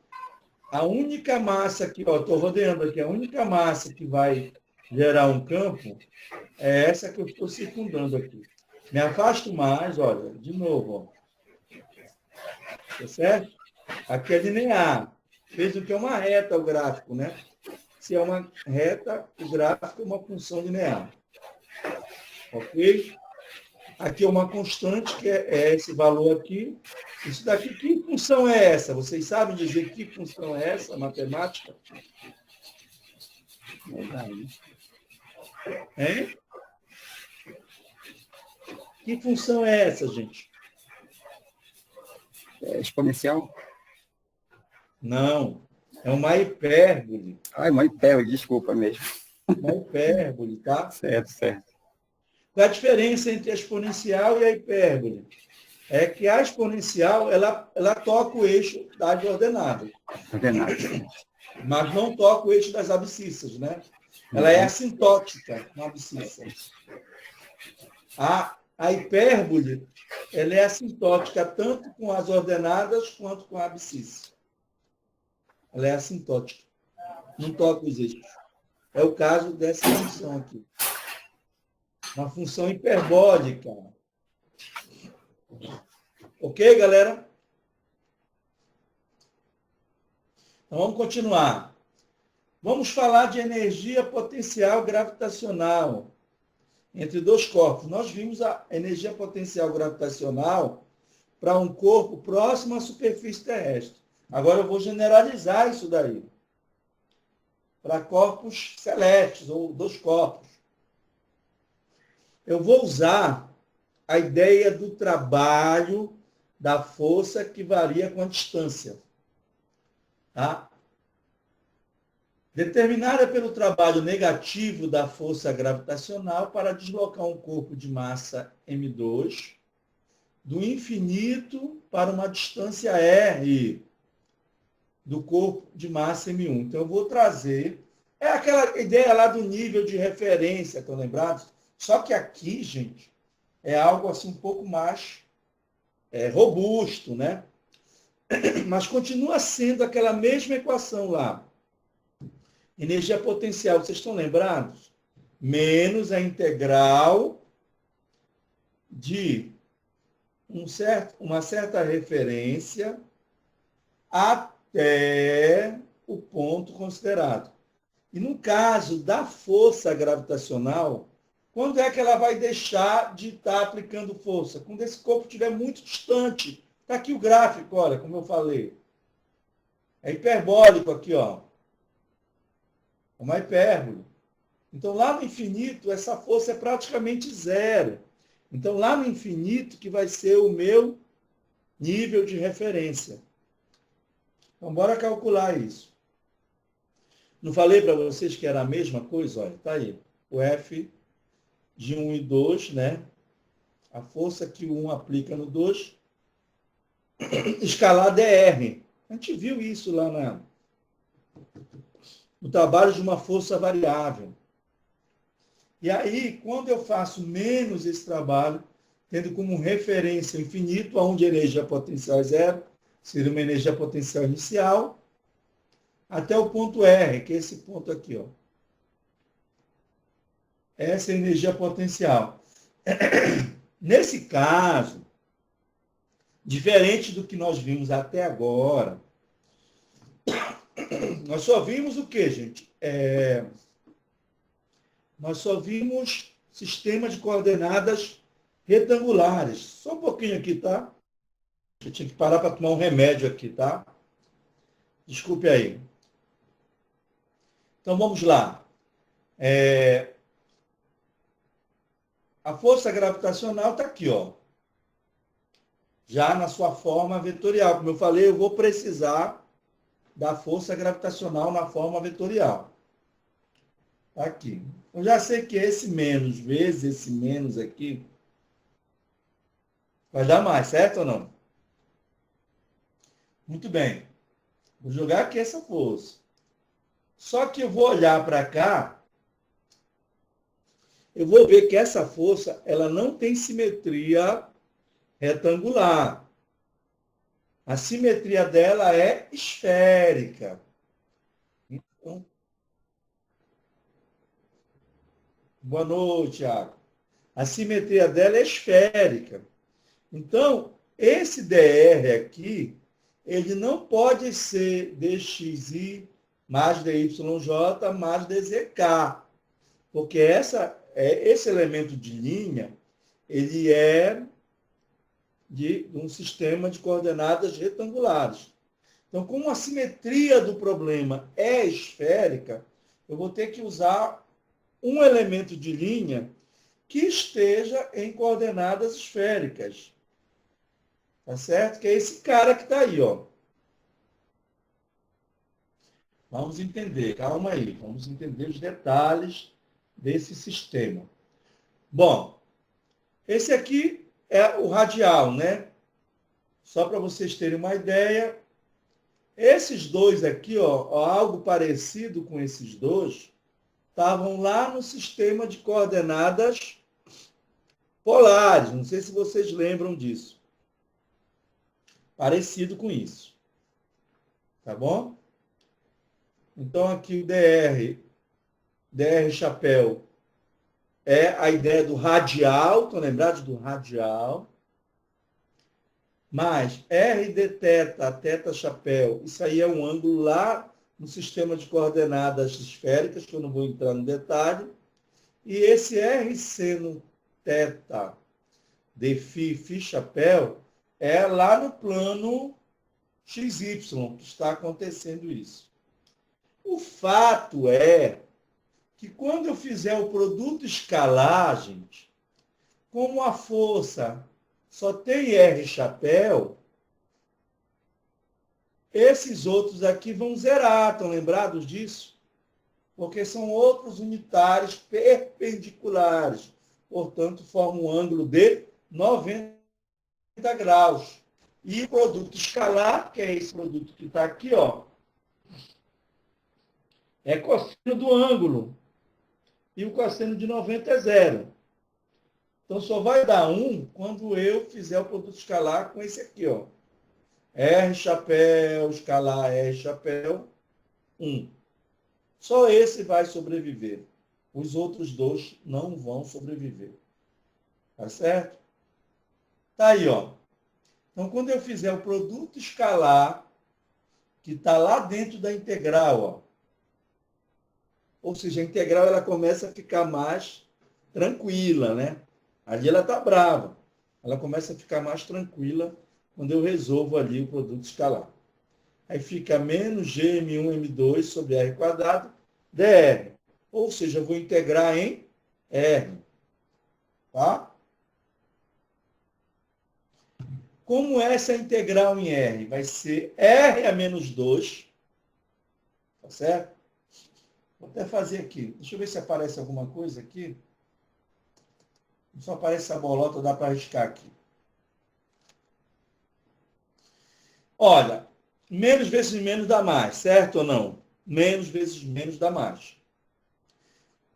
a única massa que, ó, estou rodeando aqui, a única massa que vai gerar um campo é essa que eu estou circundando aqui. Me afasto mais, olha, de novo, ó. Tá certo? Aqui é linear. Fez o que é uma reta o gráfico, né? Se é uma reta, o gráfico é uma função linear. Ok? Aqui é uma constante, que é esse valor aqui. Isso daqui, que função é essa? Vocês sabem dizer que função é essa, matemática? Hein? Que função é essa, gente?
Exponencial?
Não. É uma hipérbole.
Ah, é uma hipérbole, desculpa mesmo.
Uma hipérbole, tá?
Certo, certo.
Qual a diferença entre a exponencial e a hipérbole? É que a exponencial, ela toca o eixo das ordenadas.
Ordenado.
Mas não toca o eixo das abscissas, né? Ela é assintótica na abscissa. A hipérbole, ela é assintótica tanto com as ordenadas quanto com a abscissa. Ela é assintótica. Não toca os eixos. É o caso dessa função aqui. Uma função hiperbólica. Ok, galera? Então, vamos continuar. Vamos falar de energia potencial gravitacional entre dois corpos. Nós vimos a energia potencial gravitacional para um corpo próximo à superfície terrestre. Agora eu vou generalizar isso daí para corpos celestes ou dos corpos. Eu vou usar a ideia do trabalho da força que varia com a distância. Tá? Determinada pelo trabalho negativo da força gravitacional para deslocar um corpo de massa m2 do infinito para uma distância r do corpo de massa m1. Então, eu vou trazer... É aquela ideia lá do nível de referência, estão lembrados? Só que aqui, gente, é algo assim um pouco mais robusto, né? Mas continua sendo aquela mesma equação lá. Energia potencial, vocês estão lembrados? Menos a integral de uma certa referência até o ponto considerado. E no caso da força gravitacional, quando é que ela vai deixar de estar aplicando força? Quando esse corpo estiver muito distante. Está aqui o gráfico, olha, como eu falei. É hiperbólico aqui, ó. É uma hipérbole. Então, lá no infinito, essa força é praticamente zero. Então, lá no infinito, que vai ser o meu nível de referência. Então, bora calcular isso. Não falei para vocês que era a mesma coisa? Olha, está aí. O F de 1 e 2, né? A força que o 1 aplica no 2, escalar dr. A gente viu isso lá no trabalho de uma força variável. E aí, quando eu faço menos esse trabalho, tendo como referência o infinito, onde a energia potencial é zero, seria uma energia potencial inicial, até o ponto R, que é esse ponto aqui, ó. Essa é a energia potencial. Nesse caso, diferente do que nós vimos até agora, nós só vimos o quê, gente? Nós só vimos sistema de coordenadas retangulares. Só um pouquinho aqui, tá? Eu tinha que parar para tomar um remédio aqui, tá? Desculpe aí. Então, vamos lá. A força gravitacional está aqui, ó. Já na sua forma vetorial. Como eu falei, eu vou precisar da força gravitacional na forma vetorial. Tá aqui. Eu já sei que esse menos vezes esse menos aqui vai dar mais, certo ou não? Muito bem. Vou jogar aqui essa força. Só que eu vou olhar para cá, eu vou ver que essa força ela não tem simetria retangular. A simetria dela é esférica. Então, boa noite, Thiago. A simetria dela é esférica. Então, esse dr aqui, ele não pode ser dxi mais dyj mais dzk, porque esse elemento de linha, ele é de um sistema de coordenadas retangulares. Então, como a simetria do problema é esférica, eu vou ter que usar um elemento de linha que esteja em coordenadas esféricas. Tá certo? Que é esse cara que está aí, ó. Vamos entender, calma aí. Vamos entender os detalhes desse sistema. Bom, esse aqui é o radial, né? Só para vocês terem uma ideia, esses dois aqui, ó, algo parecido com esses dois, estavam lá no sistema de coordenadas polares. Não sei se vocês lembram disso. Parecido com isso. Tá bom? Então, aqui o dr chapéu, é a ideia do radial, estão lembrados do radial? Mas R de teta chapéu, isso aí é um ângulo lá no sistema de coordenadas esféricas, que eu não vou entrar no detalhe. E esse R seno teta de φ chapéu, é lá no plano XY que está acontecendo isso. O fato é que quando eu fizer o produto escalar, gente, como a força só tem R chapéu, esses outros aqui vão zerar, estão lembrados disso? Porque são outros unitários perpendiculares. Portanto, formam um ângulo de 90 graus. E o produto escalar, que é esse produto que está aqui, ó, é cosseno do ângulo. E o cosseno de 90 é zero. Então, só vai dar 1 quando eu fizer o produto escalar com esse aqui, ó. R chapéu, escalar R chapéu, 1. Só esse vai sobreviver. Os outros dois não vão sobreviver. Tá certo? Tá aí, ó. Então, quando eu fizer o produto escalar, que está lá dentro da integral, ó. Ou seja, a integral ela começa a ficar mais tranquila, né? Ali ela está brava. Ela começa a ficar mais tranquila quando eu resolvo ali o produto escalar. Aí fica menos Gm1m2 sobre R quadrado dr. Ou seja, eu vou integrar em R. Tá? Como é essa integral em R? Vai ser R a menos 2. Tá certo? Vou até fazer aqui. Deixa eu ver se aparece alguma coisa aqui. Só aparece essa bolota, dá para arriscar aqui. Olha, menos vezes menos dá mais, certo ou não? Menos vezes menos dá mais.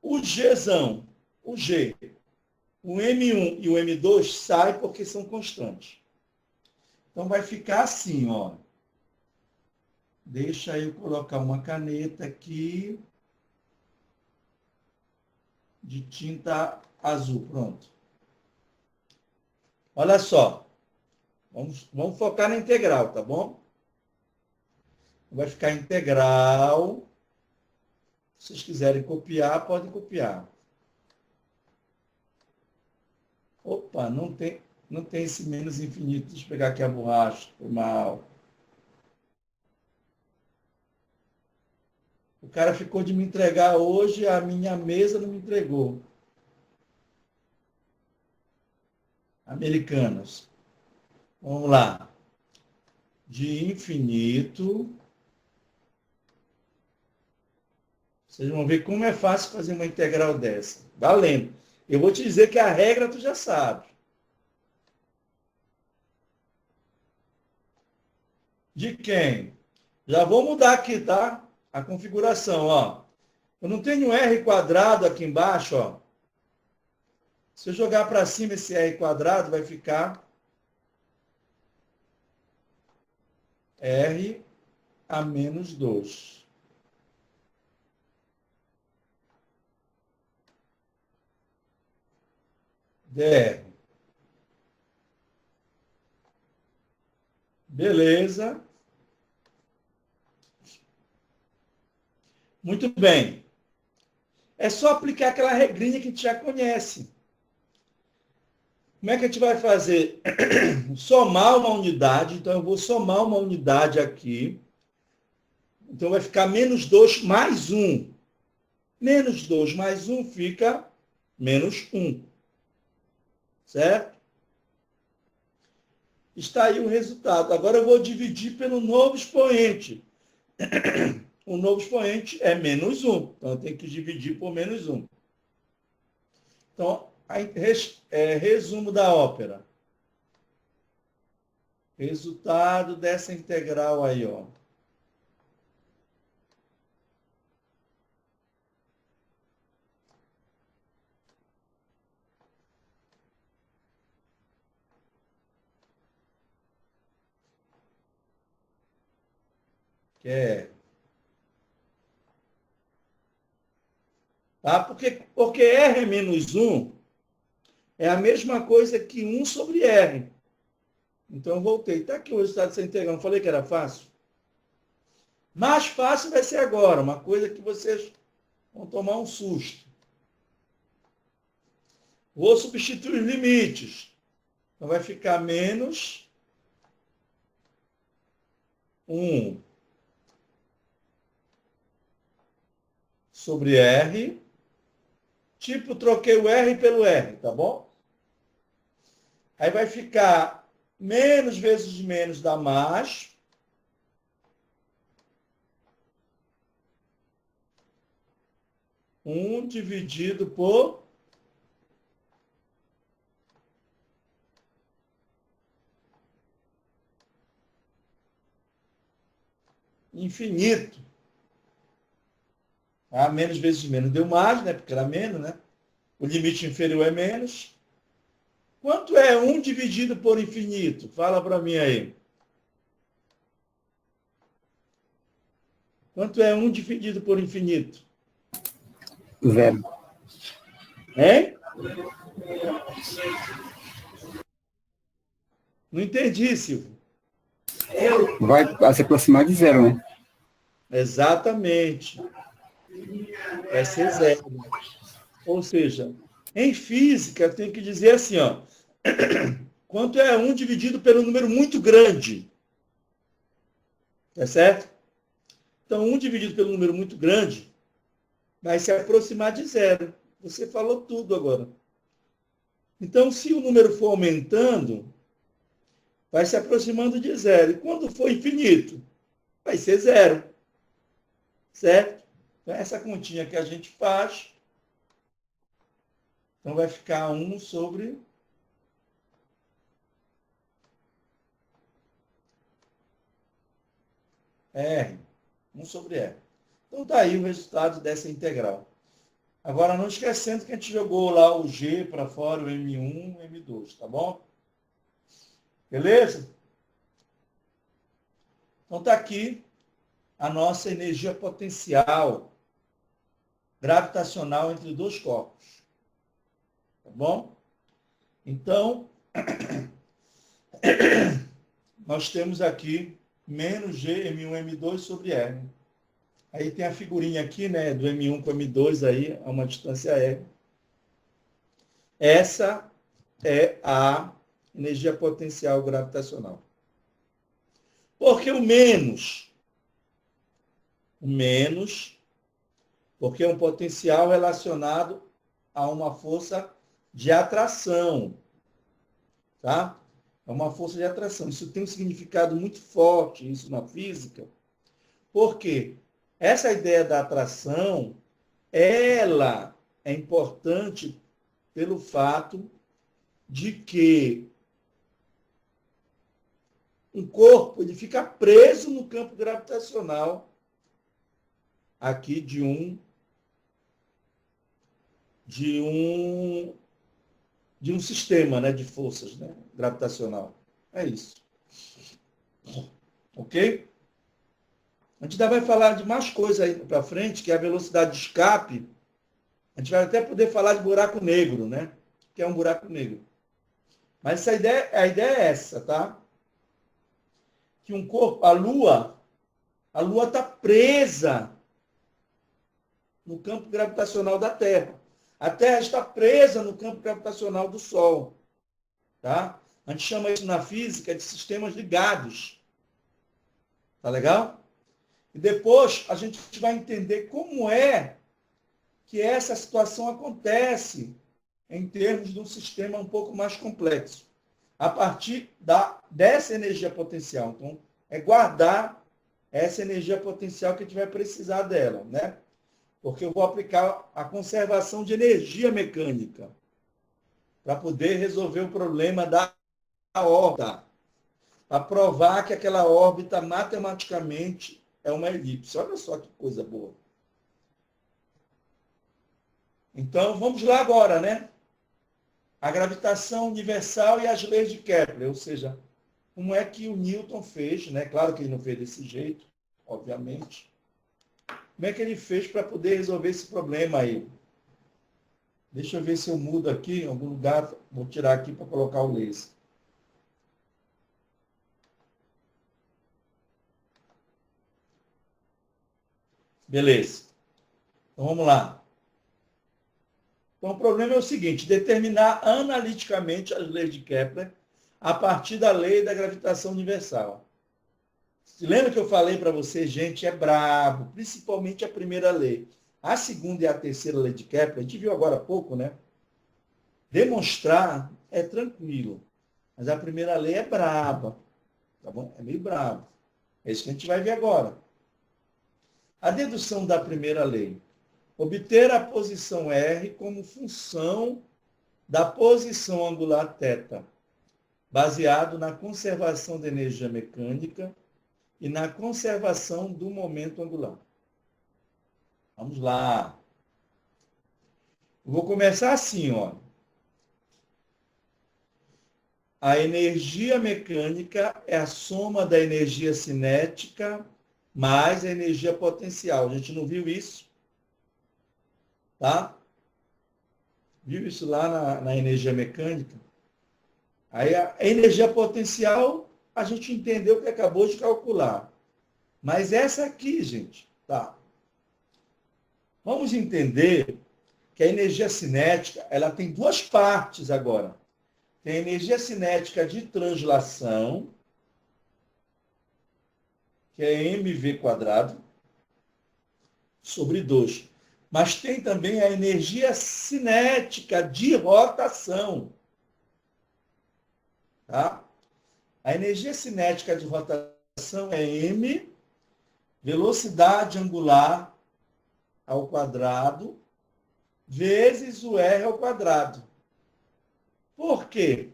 O Gzão, o G, o M1 e o M2 saem porque são constantes. Então vai ficar assim, ó. Deixa eu colocar uma caneta aqui de tinta azul, pronto. Olha só. Vamos focar na integral, tá bom? Vai ficar integral. Se vocês quiserem copiar, podem copiar. Opa, não tem esse menos infinito. Deixa eu pegar aqui a borracha. Foi mal. O cara ficou de me entregar hoje, a minha mesa não me entregou. Americanas. Vamos lá. De infinito. Vocês vão ver como é fácil fazer uma integral dessa. Valendo. Eu vou te dizer que a regra tu já sabe. De quem? Já vou mudar aqui, tá? A configuração, ó. Eu não tenho R quadrado aqui embaixo, ó. Se eu jogar para cima esse R quadrado, vai ficar R a menos 2. dr. Beleza. Muito bem. É só aplicar aquela regrinha que a gente já conhece. Como é que a gente vai fazer? Somar uma unidade. Então, eu vou somar uma unidade aqui. Então, vai ficar menos 2 mais 1. Menos 2 mais 1 fica menos 1. Certo? Está aí o resultado. Agora eu vou dividir pelo novo expoente. O novo expoente é menos 1. Então, eu tenho que dividir por menos 1. Então, resumo da ópera. Resultado dessa integral aí, ó. Que é... Tá? Porque R menos 1 é a mesma coisa que 1 sobre R. Então, eu voltei. Está aqui o resultado dessa integral. Não falei que era fácil? Mais fácil vai ser agora. Uma coisa que vocês vão tomar um susto. Vou substituir os limites. Então, vai ficar menos 1 sobre R. Tipo, troquei o R pelo R, tá bom? Aí vai ficar menos vezes menos dá mais. Um dividido por infinito. Ah, menos vezes menos deu mais, né? Porque era menos, né? O limite inferior é menos. Quanto é 1 dividido por infinito? Fala para mim aí. Quanto é 1 dividido por infinito?
Zero.
Hein? Não entendi, Silvio.
Vai se aproximar de zero, né?
Exatamente. Vai ser zero. Ou seja, em física, tem que dizer assim, ó. Quanto é 1 dividido pelo número muito grande? Tá certo? Então, 1 dividido pelo número muito grande vai se aproximar de zero. Você falou tudo agora. Então, se o número for aumentando, vai se aproximando de zero. E quando for infinito, vai ser zero. Certo? Então, essa continha que a gente faz, então vai ficar 1 sobre R. 1 sobre R. Então, está aí o resultado dessa integral. Agora, não esquecendo que a gente jogou lá o G para fora, o M1, o M2, tá bom? Beleza? Então, está aqui a nossa energia potencial gravitacional entre dois corpos. Tá bom? Então, nós temos aqui menos G, M1, M2 sobre R. Aí tem a figurinha aqui, né, do M1 com M2 aí, a uma distância R. Essa é a energia potencial gravitacional. Por que o menos? O menos, porque é um potencial relacionado a uma força de atração, tá? É uma força de atração. Isso tem um significado muito forte, isso na física, porque essa ideia da atração, ela é importante pelo fato de que um corpo ele fica preso no campo gravitacional aqui de um sistema, né, de forças, né, gravitacional. É isso. Ok? A gente ainda vai falar de mais coisas aí para frente, que é a velocidade de escape. A gente vai até poder falar de buraco negro, né? Que é um buraco negro. Mas a ideia é essa, tá? Que um corpo, a Lua está presa no campo gravitacional da Terra. A Terra está presa no campo gravitacional do Sol, tá? A gente chama isso na física de sistemas ligados. Tá legal? E depois a gente vai entender como é que essa situação acontece em termos de um sistema um pouco mais complexo, a partir dessa energia potencial. Então, é guardar essa energia potencial que a gente vai precisar dela, né? Porque eu vou aplicar a conservação de energia mecânica para poder resolver o problema da órbita, para provar que aquela órbita matematicamente é uma elipse. Olha só que coisa boa. Então, vamos lá agora, né? A gravitação universal e as leis de Kepler, ou seja, como é que o Newton fez, né? Claro que ele não fez desse jeito, obviamente. Como é que ele fez para poder resolver esse problema aí? Deixa eu ver se eu mudo aqui, em algum lugar, vou tirar aqui para colocar o laser. Beleza. Então vamos lá. Então o problema é o seguinte, determinar analiticamente as leis de Kepler a partir da lei da gravitação universal. Lembra que eu falei para você, gente, é brabo, principalmente a primeira lei. A segunda e a terceira lei de Kepler, a gente viu agora há pouco, né? Demonstrar é tranquilo, mas a primeira lei é braba, tá bom? É meio brabo. É isso que a gente vai ver agora. A dedução da primeira lei. Obter a posição R como função da posição angular θ, baseado na conservação da energia mecânica e na conservação do momento angular. Vamos lá. Eu vou começar assim, ó. A energia mecânica é a soma da energia cinética mais a energia potencial. A gente não viu isso? Tá? Viu isso lá na energia mecânica? Aí a energia potencial, a gente entendeu que acabou de calcular. Mas essa aqui, gente, tá? Vamos entender que a energia cinética, ela tem duas partes agora. Tem a energia cinética de translação, que é mv², sobre 2. Mas tem também a energia cinética de rotação. Tá? A energia cinética de rotação é m, velocidade angular ao quadrado, vezes o r ao quadrado. Por quê?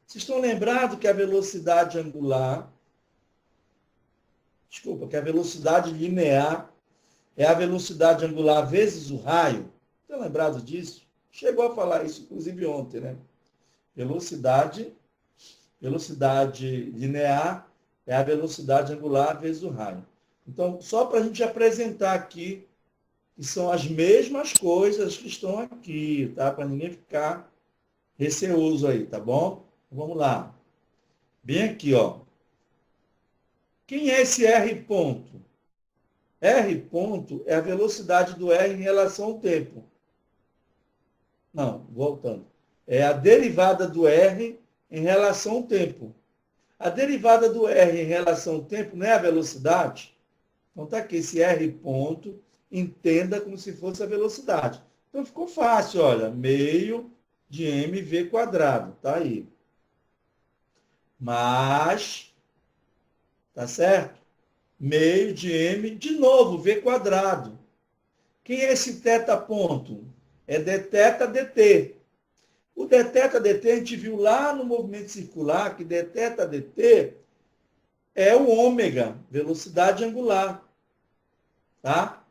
Vocês estão lembrados que a velocidade angular, que a velocidade linear é a velocidade angular vezes o raio? Estão lembrados disso? Chegou a falar isso, inclusive, ontem, né? Velocidade linear é a velocidade angular vezes o raio. Então, só para a gente apresentar aqui, que são as mesmas coisas que estão aqui, tá? Para ninguém ficar receoso aí, tá bom? Vamos lá. Bem aqui, ó. Quem é esse R ponto? R ponto é a velocidade do R em relação ao tempo. Não, voltando. É a derivada do R em relação ao tempo. A derivada do R em relação ao tempo não é a velocidade? Então está aqui, esse R ponto, entenda como se fosse a velocidade. Então ficou fácil, olha, meio de mv², tá aí. Mas, tá certo? Meio de m, de novo, v². Quem é esse θ ponto? É dθ dt. O dθ dt a gente viu lá no movimento circular que dθ dt é o ômega, velocidade angular. Tá?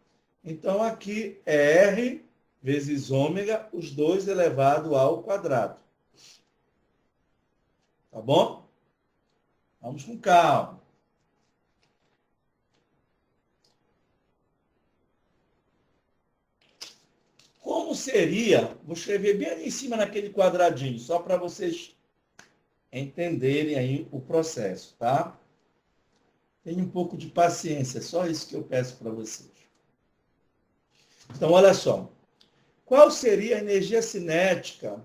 Então aqui é R vezes ômega, os dois elevado ao quadrado. Tá bom? Vamos com calma. Como seria, vou escrever bem ali em cima naquele quadradinho, só para vocês entenderem aí o processo, tá? Tenha um pouco de paciência, só isso que eu peço para vocês. Então, olha só. Qual seria a energia cinética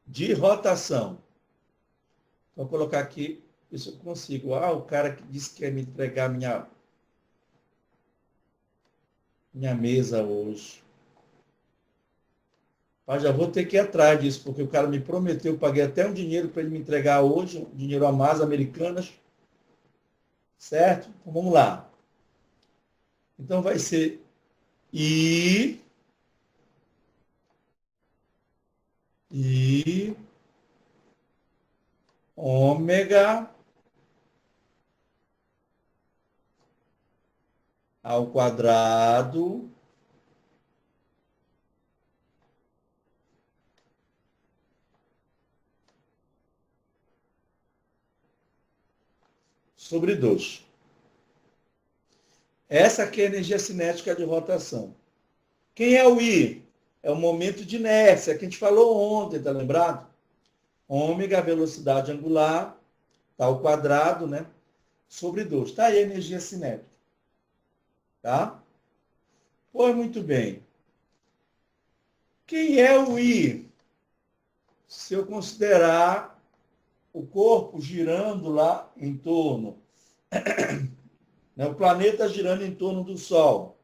de rotação? Vou colocar aqui, isso eu consigo. Ah, o cara que disse que ia me entregar minha mesa hoje. Mas já vou ter que ir atrás disso, porque o cara me prometeu, eu paguei até um dinheiro para ele me entregar hoje, um dinheiro a mais, Americanas. Certo? Então vamos lá. Então vai ser I ômega ao quadrado sobre 2. Essa aqui é a energia cinética de rotação. Quem é o I? É o momento de inércia, que a gente falou ontem, tá lembrado? Ômega, velocidade angular, tá ao quadrado, né? Sobre 2. Tá aí a energia cinética. Tá? Pois muito bem. Quem é o I? se eu considerar o corpo girando lá em torno, né, o planeta girando em torno do Sol.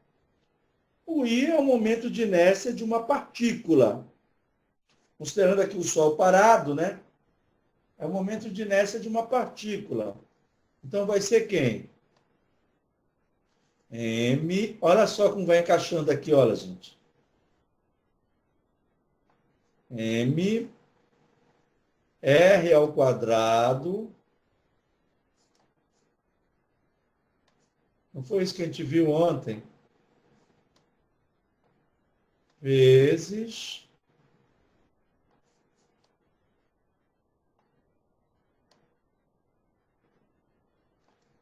O I é o momento de inércia de uma partícula. Considerando aqui o Sol parado, né? É o momento de inércia de uma partícula. Então vai ser quem? M. Olha só como vai encaixando aqui, olha, gente. M R ao quadrado. Não foi isso que a gente viu ontem? Vezes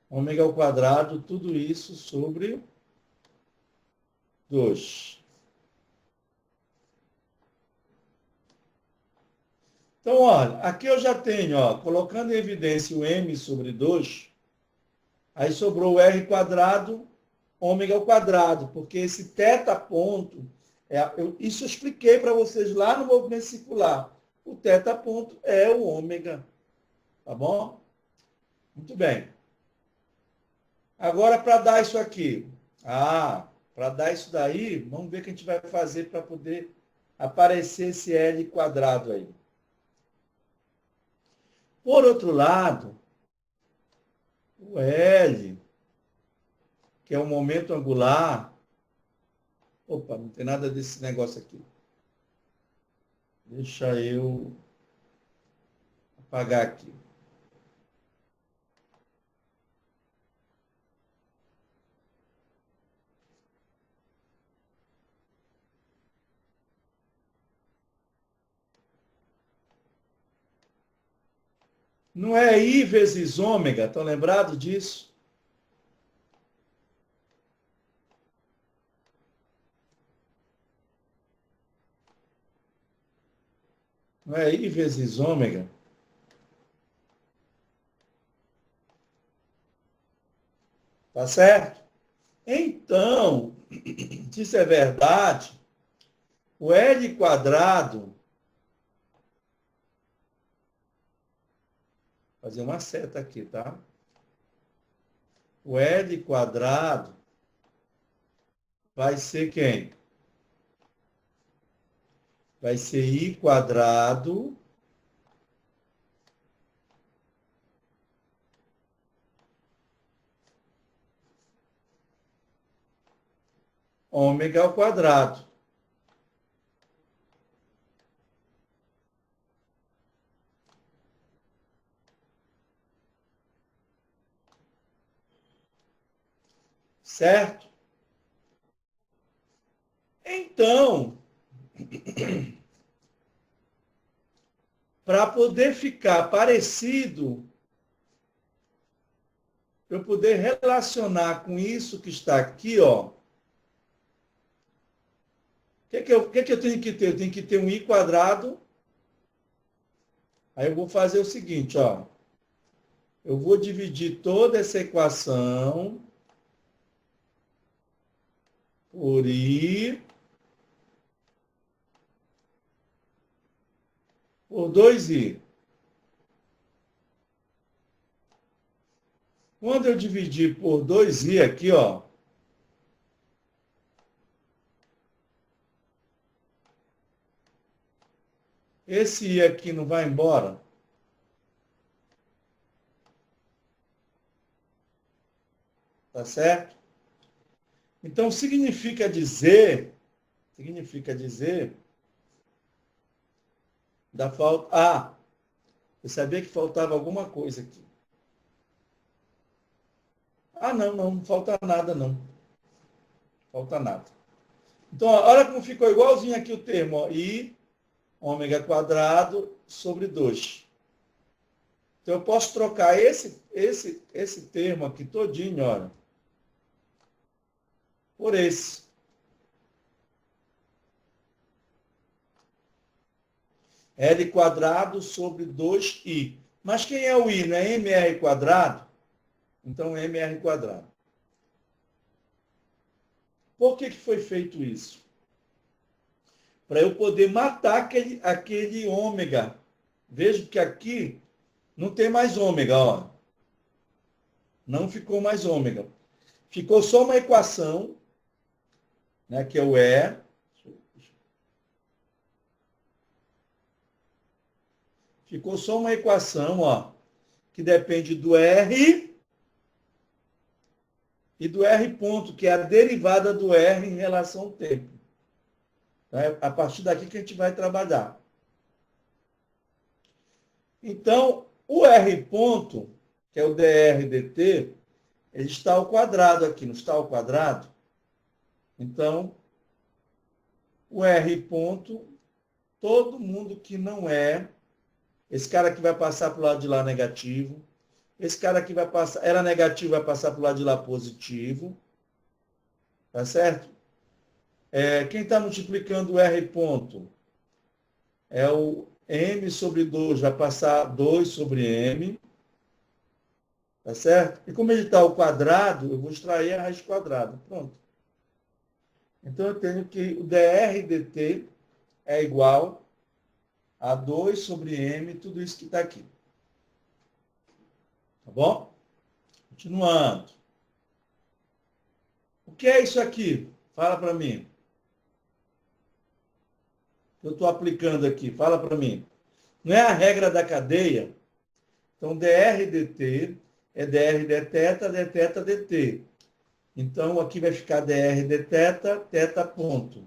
ômega ao quadrado, tudo isso sobre 2. Então, olha, aqui eu já tenho, ó, colocando em evidência o m sobre 2, aí sobrou o r quadrado, ômega ao quadrado, porque esse teta ponto, isso eu expliquei para vocês lá no movimento circular. O teta ponto é o ômega, tá bom? Muito bem. Agora, para dar isso aqui. Para dar isso daí, vamos ver o que a gente vai fazer para poder aparecer esse L quadrado aí. Por outro lado, o L, que é o momento angular. Opa, não tem nada desse negócio aqui. Deixa eu apagar aqui. Não é I vezes ômega, estão lembrados disso? Não é I vezes ômega? Tá certo? Então, se isso é verdade, o L quadrado, vou fazer uma seta aqui, tá? O L quadrado vai ser quem? Vai ser I quadrado ômega ao quadrado. Certo? Então, para poder ficar parecido, para eu poder relacionar com isso que está aqui, ó, o que eu tenho que ter? Eu tenho que ter um I quadrado. Aí eu vou fazer o seguinte, ó. Eu vou dividir toda essa equação por I por 2I. Quando eu dividir por 2I aqui, ó, esse I aqui não vai embora? Tá certo? Então, significa dizer da falta... eu sabia que faltava alguma coisa aqui. Não falta nada, não. Falta nada. Então, olha como ficou igualzinho aqui o termo, ó, I ômega quadrado sobre 2. Então, eu posso trocar esse termo aqui todinho, olha, por esse. L quadrado sobre 2I. Mas quem é o I? Não é mr quadrado? Então, mr quadrado. Por que foi feito isso? para eu poder matar aquele ômega. Veja que aqui não tem mais ômega, ó. Não ficou mais ômega. Ficou só uma equação, né, que é o E. Ficou só uma equação, ó, que depende do R e do R ponto, que é a derivada do R em relação ao tempo. É a partir daqui que a gente vai trabalhar. Então, o R ponto, que é o dr dt, ele está ao quadrado aqui, não está ao quadrado? Então, o R ponto, todo mundo que não é, esse cara que vai passar para o lado de lá negativo, esse cara que vai passar, era negativo, vai passar para o lado de lá positivo, tá certo? Quem está multiplicando o R ponto é o M sobre 2, vai passar 2 sobre M, tá certo? E como ele está ao quadrado, eu vou extrair a raiz quadrada. Pronto. Então, eu tenho que o dr dt é igual a 2 sobre M, tudo isso que está aqui. Tá bom? Continuando. O que é isso aqui? Fala para mim. Eu estou aplicando aqui. Fala para mim. Não é a regra da cadeia? Então, dr dt é dr d θ dt. Então, aqui vai ficar dr d θ, θ ponto.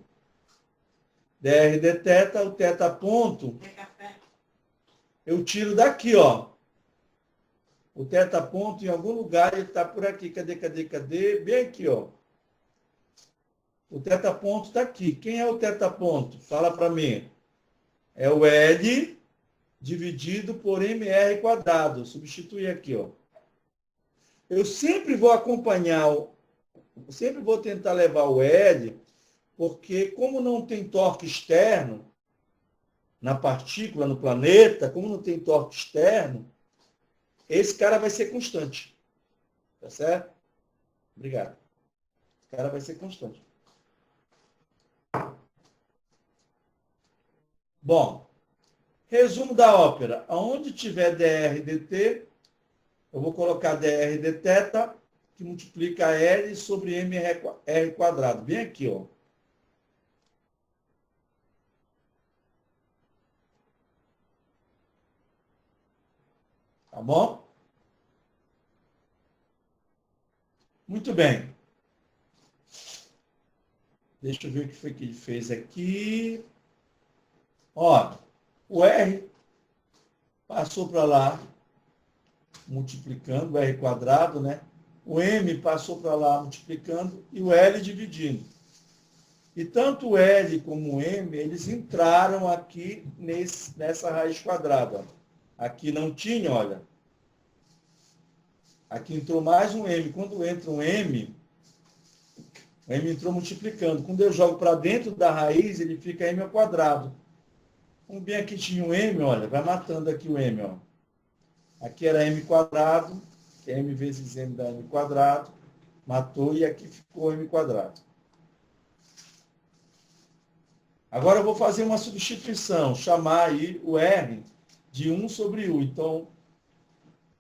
Dr d θ, o θ ponto, eu tiro daqui, ó. O θ ponto, em algum lugar, ele está por aqui. Cadê? Bem aqui, ó. O θ ponto está aqui. Quem é o θ ponto? Fala para mim. É o L dividido por mr quadrado. Substituir aqui, ó. Eu sempre vou acompanhar, sempre vou tentar levar o L, porque como não tem torque externo na partícula, no planeta, como não tem torque externo, esse cara vai ser constante. Tá certo? Obrigado. Esse cara vai ser constante. Bom, resumo da ópera. Aonde tiver dr dt, eu vou colocar dr dθ, que multiplica L sobre mr quadrado. Bem aqui, ó. Tá bom? Muito bem. Deixa eu ver o que foi que ele fez aqui. Ó, o R passou para lá, multiplicando, o R quadrado, né? O M passou para lá, multiplicando, e o L dividindo. E tanto o L como o M, eles entraram aqui nessa raiz quadrada. Aqui não tinha, olha. Aqui entrou mais um M. Quando entra um M, o M entrou multiplicando. Quando eu jogo para dentro da raiz, ele fica M ao quadrado. Como bem aqui tinha um M, olha, vai matando aqui o M, ó. Aqui era M quadrado, que é M vezes M dá M quadrado, matou, e aqui ficou M quadrado. Agora eu vou fazer uma substituição, chamar aí o R de 1 sobre U. Então,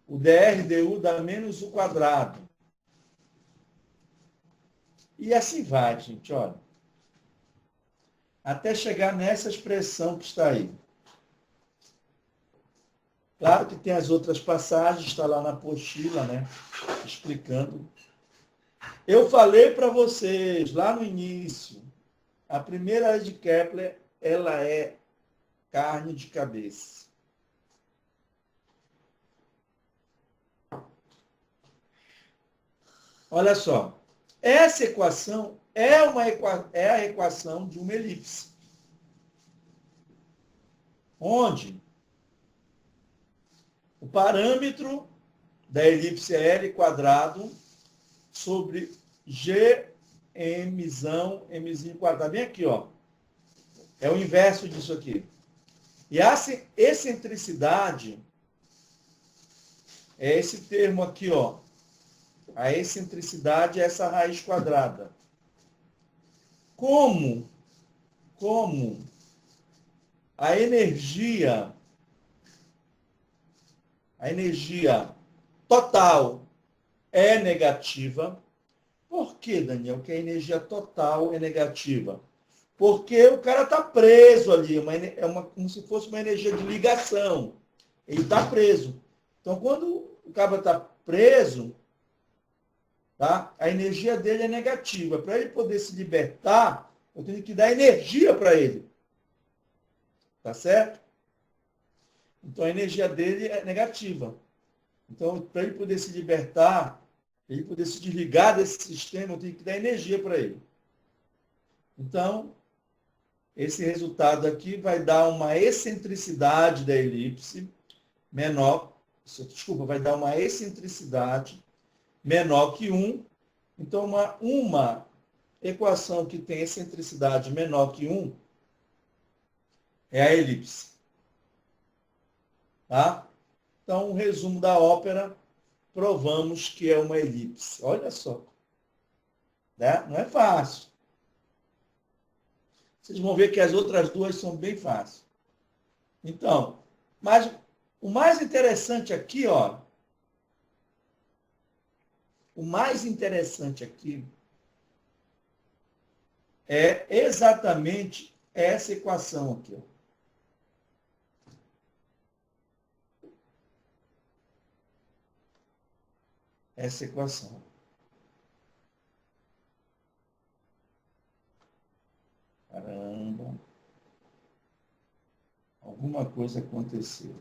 o dr du dá menos U quadrado. E assim vai, gente, olha. Até chegar nessa expressão que está aí. Claro que tem as outras passagens, está lá na apostila, né? Explicando. Eu falei para vocês, lá no início, a primeira lei de Kepler, ela é carne de cabeça. Olha só. Essa equação é a equação de uma elipse. Onde o parâmetro da elipse é L quadrado sobre Gmzão, Mzinho quadrado. Bem aqui, ó. É o inverso disso aqui. E a excentricidade é esse termo aqui, ó. A excentricidade é essa raiz quadrada. Como a energia total é negativa. Por que, Daniel, que a energia total é negativa? Porque o cara está preso ali, como se fosse uma energia de ligação. Ele está preso. Então, quando o cara está preso, tá? A energia dele é negativa. Para ele poder se libertar, eu tenho que dar energia para ele. Tá certo? Então, a energia dele é negativa. Então, para ele poder se libertar, ele poder se desligar desse sistema, eu tenho que dar energia para ele. Então, esse resultado aqui vai dar uma excentricidade da elipse menor, vai dar uma excentricidade menor que 1. Então, uma equação que tem excentricidade menor que 1 é a elipse. Tá? Então, um resumo da ópera, provamos que é uma elipse. Olha só. Né? Não é fácil. Vocês vão ver que as outras duas são bem fáceis. Então, mas o mais interessante aqui, ó, o mais interessante aqui é exatamente essa equação aqui, ó. Essa equação. Caramba. Alguma coisa aconteceu.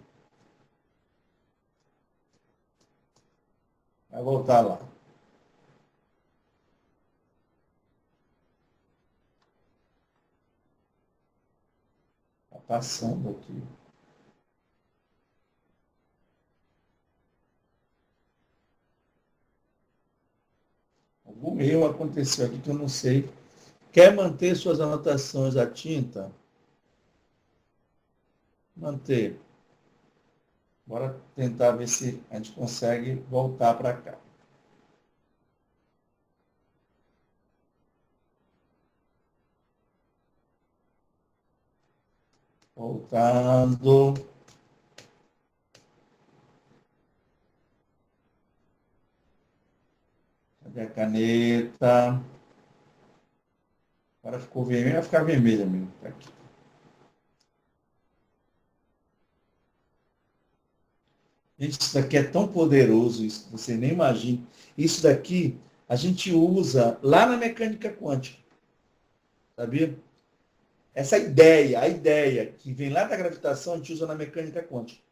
Vai voltar lá. Está passando aqui. Algum erro aconteceu aqui que eu não sei. Quer manter suas anotações à tinta? Manter. Bora tentar ver se a gente consegue voltar para cá. Voltando. Cadê a caneta? Agora ficou vermelha, vai ficar vermelha mesmo. Tá aqui. Gente, isso daqui é tão poderoso, isso que você nem imagina. Isso daqui a gente usa lá na mecânica quântica. Sabia? Essa ideia, a ideia que vem lá da gravitação, a gente usa na mecânica quântica.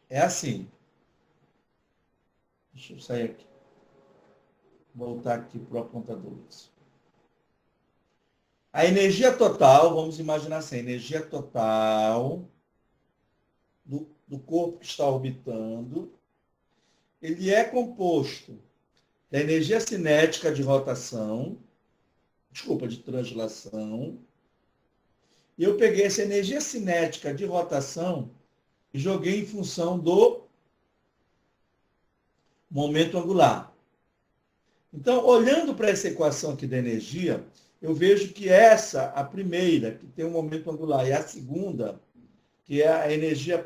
É assim. Deixa eu sair aqui. Voltar aqui para o apontador. A energia total, vamos imaginar assim, a energia total do corpo que está orbitando, ele é composto da energia cinética de rotação, de translação, e eu peguei essa energia cinética de rotação e joguei em função do momento angular. Então, olhando para essa equação aqui da energia, eu vejo que essa, a primeira, que tem um momento angular, e a segunda, que é a energia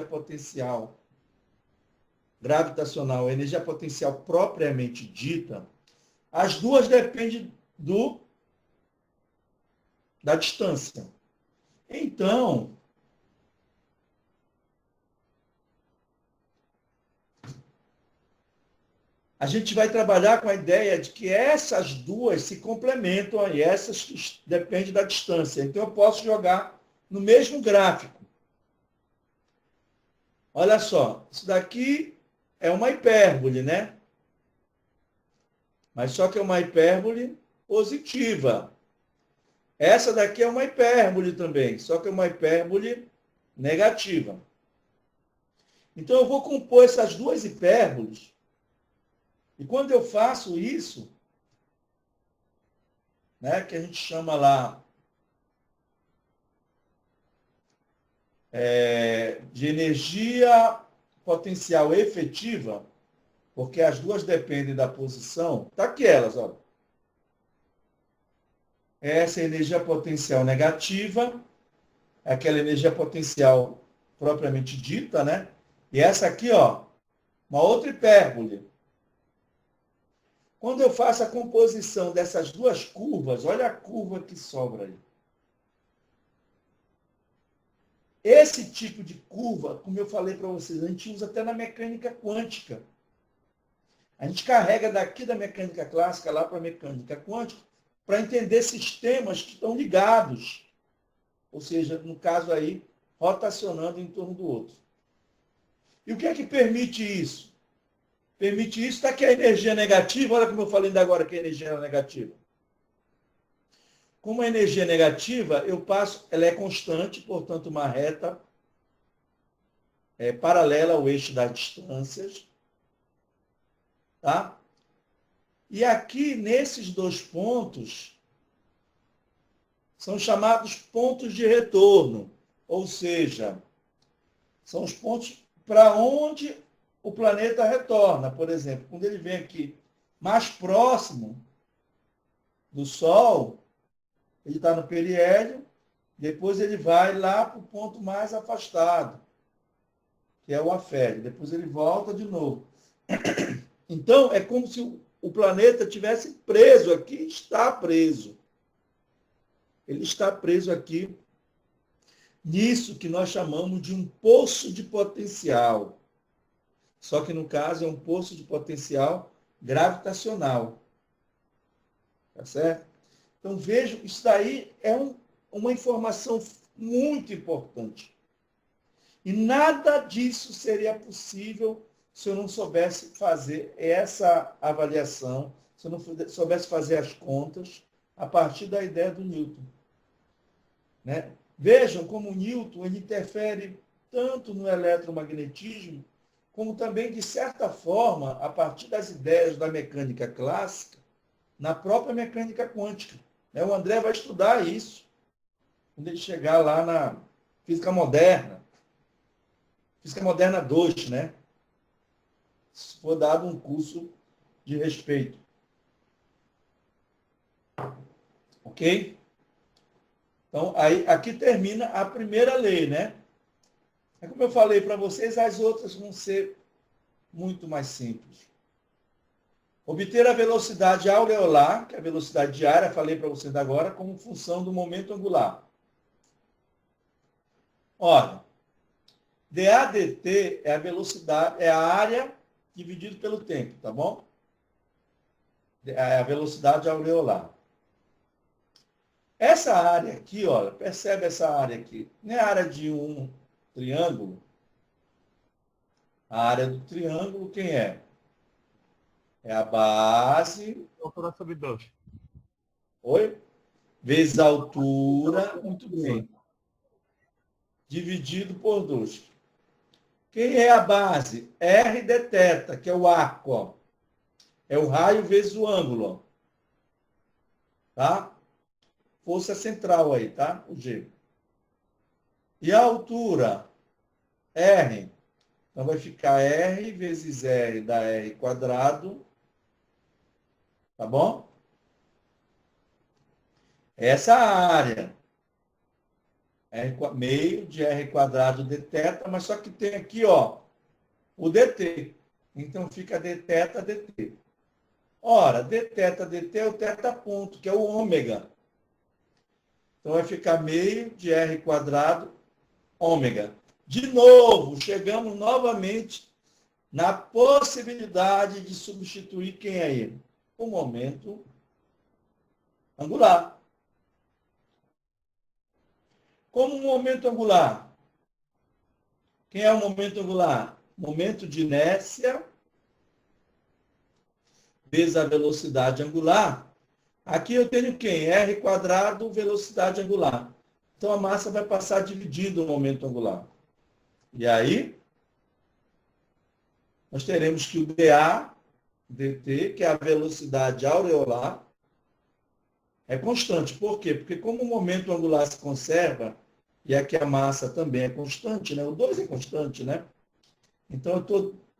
potencial gravitacional, a energia potencial propriamente dita, as duas dependem da distância. Então, a gente vai trabalhar com a ideia de que essas duas se complementam e essas dependem da distância. Então, eu posso jogar no mesmo gráfico. Olha só, isso daqui é uma hipérbole, né? Mas só que é uma hipérbole positiva. Essa daqui é uma hipérbole também, só que é uma hipérbole negativa. Então, eu vou compor essas duas hipérboles. E quando eu faço isso, né, que a gente chama lá de energia potencial efetiva, porque as duas dependem da posição, tá aqui elas, ó. Essa é a energia potencial negativa, aquela energia potencial propriamente dita, né? E essa aqui, ó, uma outra hipérbole. Quando eu faço a composição dessas duas curvas, olha a curva que sobra aí. Esse tipo de curva, como eu falei para vocês, a gente usa até na mecânica quântica. A gente carrega daqui da mecânica clássica lá para a mecânica quântica para entender sistemas que estão ligados. Ou seja, no caso aí, rotacionando em torno do outro. E o que é que permite isso? Permite isso, está aqui a energia negativa, olha como eu falei ainda agora que a energia é negativa. Como a energia negativa, eu passo, ela é constante, portanto, uma reta paralela ao eixo das distâncias. Tá? E aqui, nesses dois pontos, são chamados pontos de retorno. Ou seja, são os pontos para onde o planeta retorna. Por exemplo, quando ele vem aqui mais próximo do Sol, ele está no periélio, depois ele vai lá para o ponto mais afastado, que é o afélio. Depois ele volta de novo. Então, é como se o planeta tivesse preso aqui, está preso. Ele está preso aqui nisso que nós chamamos de um poço de potencial. Só que, no caso, é um poço de potencial gravitacional. Tá certo? Então, vejam, isso daí é uma informação muito importante. E nada disso seria possível se eu não soubesse fazer essa avaliação, se eu não soubesse fazer as contas a partir da ideia do Newton. Né? Vejam como o Newton ele interfere tanto no eletromagnetismo, como também, de certa forma, a partir das ideias da mecânica clássica, na própria mecânica quântica. Né? O André vai estudar isso quando ele chegar lá na Física Moderna. Física Moderna 2, né? Se for dado um curso de respeito. Ok? Então, aí, aqui termina a primeira lei, né? É como eu falei para vocês, as outras vão ser muito mais simples. Obter a velocidade aureolar, que é a velocidade diária, falei para vocês agora, como função do momento angular. Olha, dAdt é a velocidade, é a área dividido pelo tempo, tá bom? É a velocidade aureolar. Essa área aqui, olha, percebe essa área aqui? Não é a área de um triângulo. A área do triângulo, quem é? É a base.
Altura sobre 2.
Oi? Vezes a altura. Muito bem. Dividido por 2. Quem é a base? R de θ, que é o arco. Ó. É o raio vezes o ângulo. Ó. Tá? Força central aí, tá? O G. E a altura? R. Então vai ficar R vezes R da R quadrado. Tá bom? Essa área. Meio de R quadrado de θ, mas só que tem aqui, ó, o dt. Então fica dθ dt. Ora, dθ dt é o θ ponto, que é o ômega. Então vai ficar meio de R quadrado ômega. De novo, chegamos novamente na possibilidade de substituir quem é ele? O momento angular. Como um momento angular? Quem é o momento angular? Momento de inércia vezes a velocidade angular. Aqui eu tenho quem? R quadrado velocidade angular. Então a massa vai passar dividindo o momento angular. E aí, nós teremos que o dA, dt, que é a velocidade aureolar, é constante. Por quê? Porque como o momento angular se conserva, e aqui a massa também é constante, né? O 2 é constante, né? Então,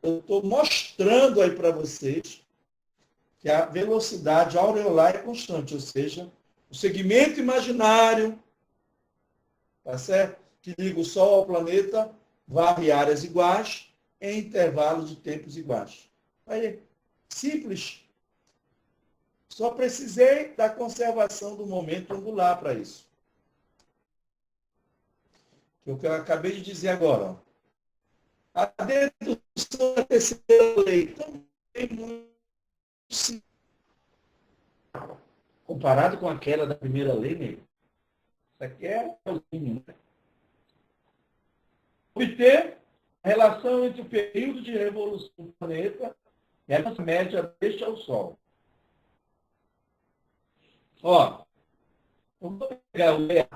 eu estou mostrando aí para vocês que a velocidade aureolar é constante, ou seja, O segmento imaginário, tá certo? Que liga o Sol ao planeta, varre áreas iguais em intervalos de tempos iguais. Aí, simples. Só precisei da conservação do momento angular para isso. Que é o que eu acabei de dizer agora. Ó. A dedução da terceira lei também muito simples. Comparado com aquela da primeira lei, nego, isso aqui é o mínimo. Né? Obter a relação entre o período de revolução do planeta e a média deste ao Sol. Ó, eu vou pegar o DA.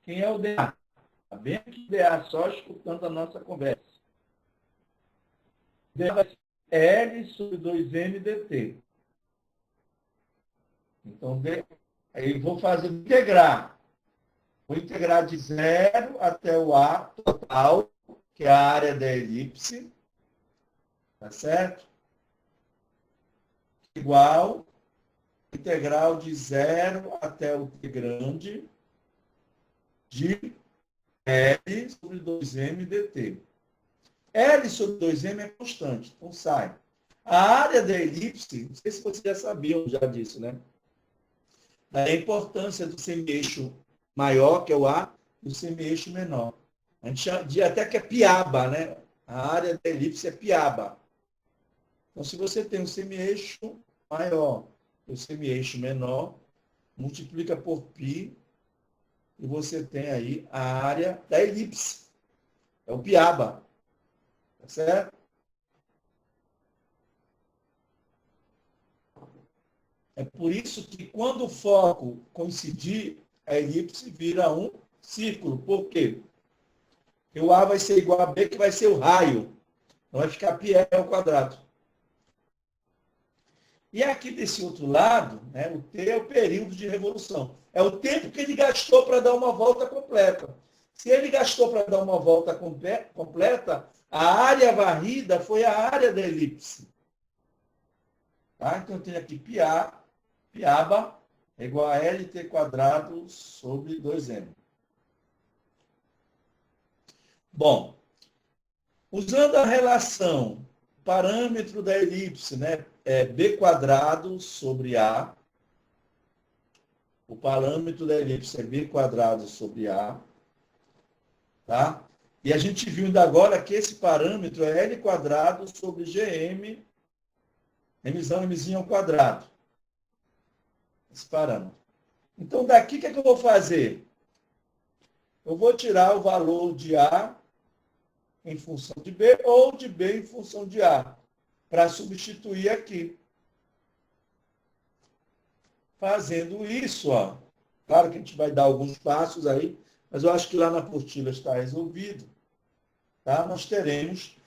Quem é o DA? Está bem aqui o DA, só escutando a nossa conversa. DA vai ser L sobre 2M dt. Então, aí vou fazer integrar. Vou integrar de 0 até o A total, que é a área da elipse. Tá certo? Igual integral de 0 até o T grande de L sobre 2M dt. L sobre 2M é constante, então sai. A área da elipse, não sei se vocês já sabiam já disso, né? Daí a importância do semi-eixo maior, que é o A, e o semi-eixo menor. A gente diz até que é piaba, né? A área da elipse é piaba. Então, se você tem um semi-eixo maior e o semi-eixo menor, multiplica por π e você tem aí a área da elipse. É o piaba. Tá certo? É por isso que quando o foco coincidir, a elipse vira um círculo. Por quê? Porque o A vai ser igual a B, que vai ser o raio. Então vai ficar πr ao quadrado. E aqui desse outro lado, né, o T é o período de revolução. É o tempo que ele gastou para dar uma volta completa. Se ele gastou para dar uma volta completa, a área varrida foi a área da elipse. Tá? Então eu tenho aqui piaba é igual a LT quadrado sobre 2M. Bom, usando a relação parâmetro da elipse, né, é B quadrado sobre A. O parâmetro da elipse é B quadrado sobre A. Tá? E a gente viu ainda agora que esse parâmetro é L quadrado sobre GM, Mzão, Mzinho ao quadrado. Esse parâmetro. Então, daqui, o que é que eu vou fazer? Eu vou tirar o valor de A em função de B ou de B em função de A, para substituir aqui. Fazendo isso, ó, claro que a gente vai dar alguns passos aí, mas eu acho que lá na apostila está resolvido. Tá? Nós teremos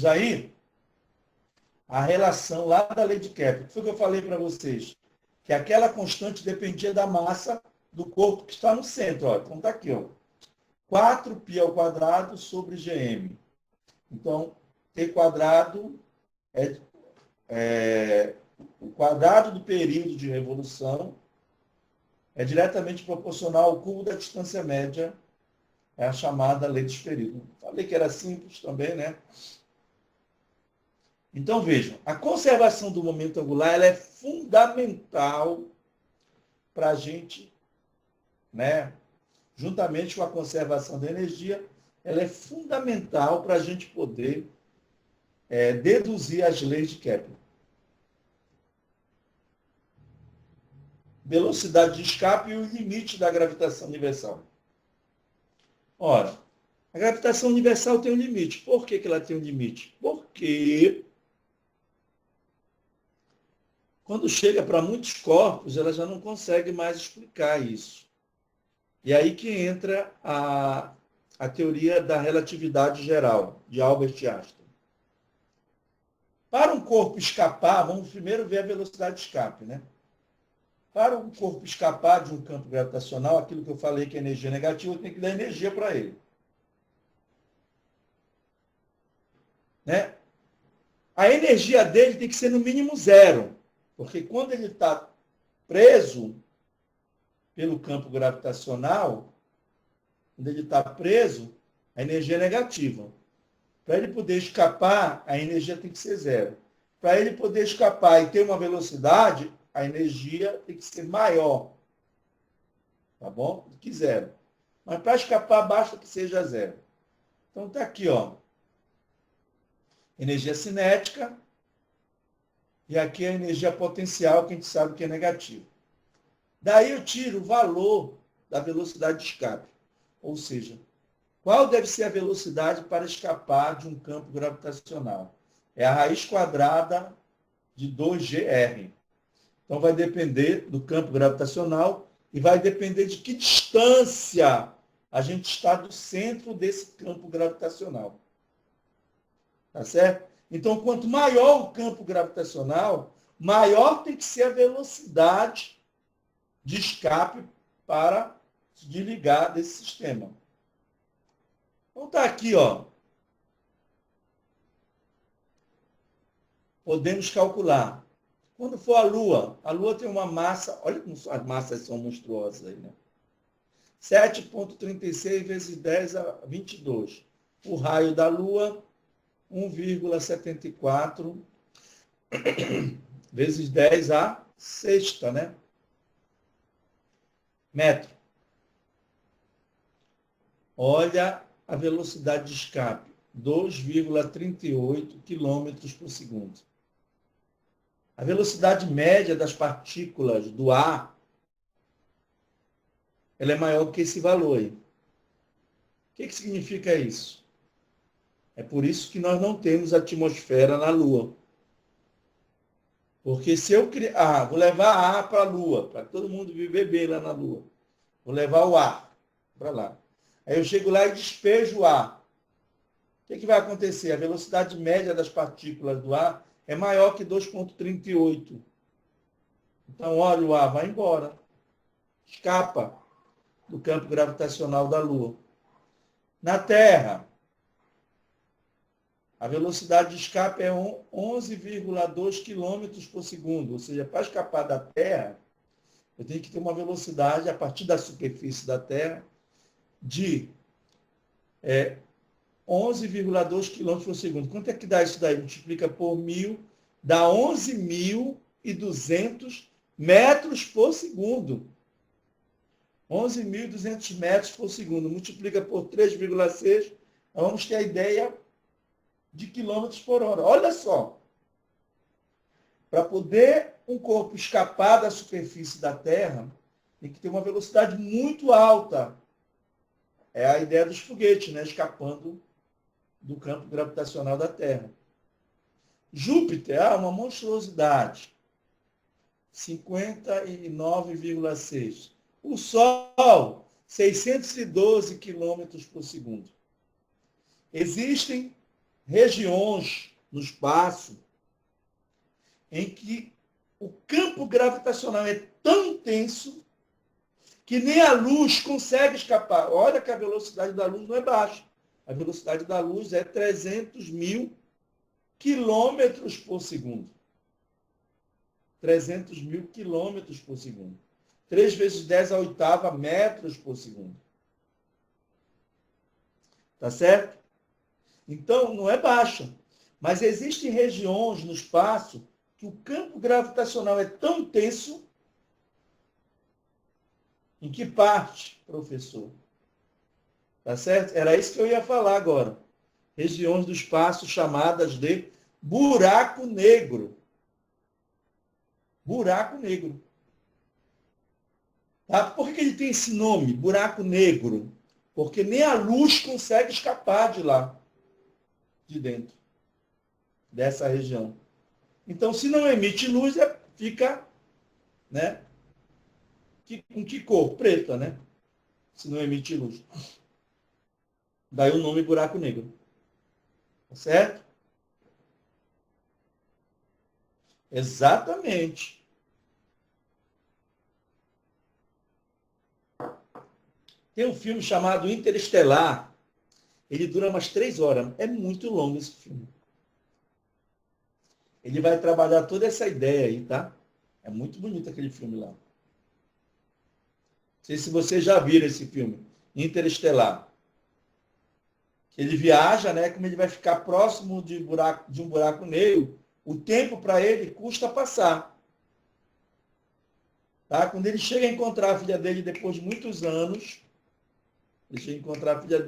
aí a relação lá da lei de Kepler. Foi o que eu falei para vocês, que aquela constante dependia da massa do corpo que está no centro. Ó. Então está aqui, ó. 4π ao quadrado sobre gm. Então, t quadrado é o quadrado do período de revolução é diretamente proporcional ao cubo da distância média, é a chamada lei dos períodos. Falei que era simples também, né? Então, vejam, a conservação do momento angular ela é fundamental para a gente, né? Juntamente com a conservação da energia, ela é fundamental para a gente poder deduzir as leis de Kepler. Velocidade de escape e o limite da gravitação universal. Ora, a gravitação universal tem um limite. Por que ela tem um limite? Porque quando chega para muitos corpos, ela já não consegue mais explicar isso. E aí que entra a teoria da relatividade geral, de Albert Einstein. Para um corpo escapar, vamos primeiro ver a velocidade de escape, né? Para um corpo escapar de um campo gravitacional, aquilo que eu falei que é energia negativa, tem que dar energia para ele. Né? A energia dele tem que ser no mínimo zero. Porque quando ele está preso pelo campo gravitacional, quando ele está preso, a energia é negativa. Para ele poder escapar, a energia tem que ser zero. Para ele poder escapar e ter uma velocidade, a energia tem que ser maior. Tá bom? Do que zero. Mas para escapar, basta que seja zero. Então está aqui, ó. Energia cinética. E aqui é a energia potencial, que a gente sabe que é negativo. Daí eu tiro o valor da velocidade de escape. Ou seja, qual deve ser a velocidade para escapar de um campo gravitacional? É a raiz quadrada de 2GR. Então vai depender do campo gravitacional e vai depender de que distância a gente está do centro desse campo gravitacional. Tá certo? Então, quanto maior o campo gravitacional, maior tem que ser a velocidade de escape para se desligar desse sistema. Então está aqui, ó. Podemos calcular. Quando for a Lua tem uma massa, olha como as massas são monstruosas aí, né? 7,36 vezes 10 a 22. O raio da Lua, 1,74 vezes 10 a sexta, né? Metro. Olha a velocidade de escape, 2,38 quilômetros por segundo. A velocidade média das partículas do ar, ela é maior que esse valor aí. O que significa isso? É por isso que nós não temos atmosfera na Lua. Porque se eu criar, vou levar ar para a Lua, para todo mundo viver bem lá na Lua. Vou levar o ar para lá. Aí eu chego lá e despejo o ar. O que vai acontecer? A velocidade média das partículas do ar é maior que 2,38. Então, olha, o ar vai embora. Escapa do campo gravitacional da Lua. Na Terra, a velocidade de escape é 11,2 km por segundo. Ou seja, para escapar da Terra, eu tenho que ter uma velocidade, a partir da superfície da Terra, de 11,2 km por segundo. Quanto é que dá isso daí? Multiplica por 1.000, dá 11.200 metros por segundo. 11.200 metros por segundo. Multiplica por 3,6, vamos ter a ideia de quilômetros por hora. Olha só. Para poder um corpo escapar da superfície da Terra, tem que ter uma velocidade muito alta. É a ideia dos foguetes, né? Escapando do campo gravitacional da Terra. Júpiter, uma monstruosidade. 59,6. O Sol, 612 quilômetros por segundo. Existem regiões no espaço em que o campo gravitacional é tão intenso que nem a luz consegue escapar. Olha que a velocidade da luz não é baixa. A velocidade da luz é 300.000 quilômetros por segundo. 300.000 quilômetros por segundo. 3 vezes 10 a oitava metros por segundo. Tá certo? Então, não é baixa. Mas existem regiões no espaço que o campo gravitacional é tão intenso. Em que parte, professor? Tá certo? Era isso que eu ia falar agora. Regiões do espaço chamadas de buraco negro. Buraco negro. Tá? Por que ele tem esse nome, buraco negro? Porque nem a luz consegue escapar de lá, de dentro, dessa região. Então, se não emite luz, fica, né? Com que cor? Preta, né? Se não emite luz. Daí o nome buraco negro. Tá certo? Exatamente. Tem um filme chamado Interestelar. Ele dura umas 3 horas. É muito longo esse filme. Ele vai trabalhar toda essa ideia aí, tá? É muito bonito aquele filme lá. Não sei se vocês já viram esse filme, Interestelar. Ele viaja, né? Como ele vai ficar próximo de um buraco negro, o tempo para ele custa passar. Tá? Quando ele chega a encontrar a filha dele depois de muitos anos, ele chega a encontrar a filha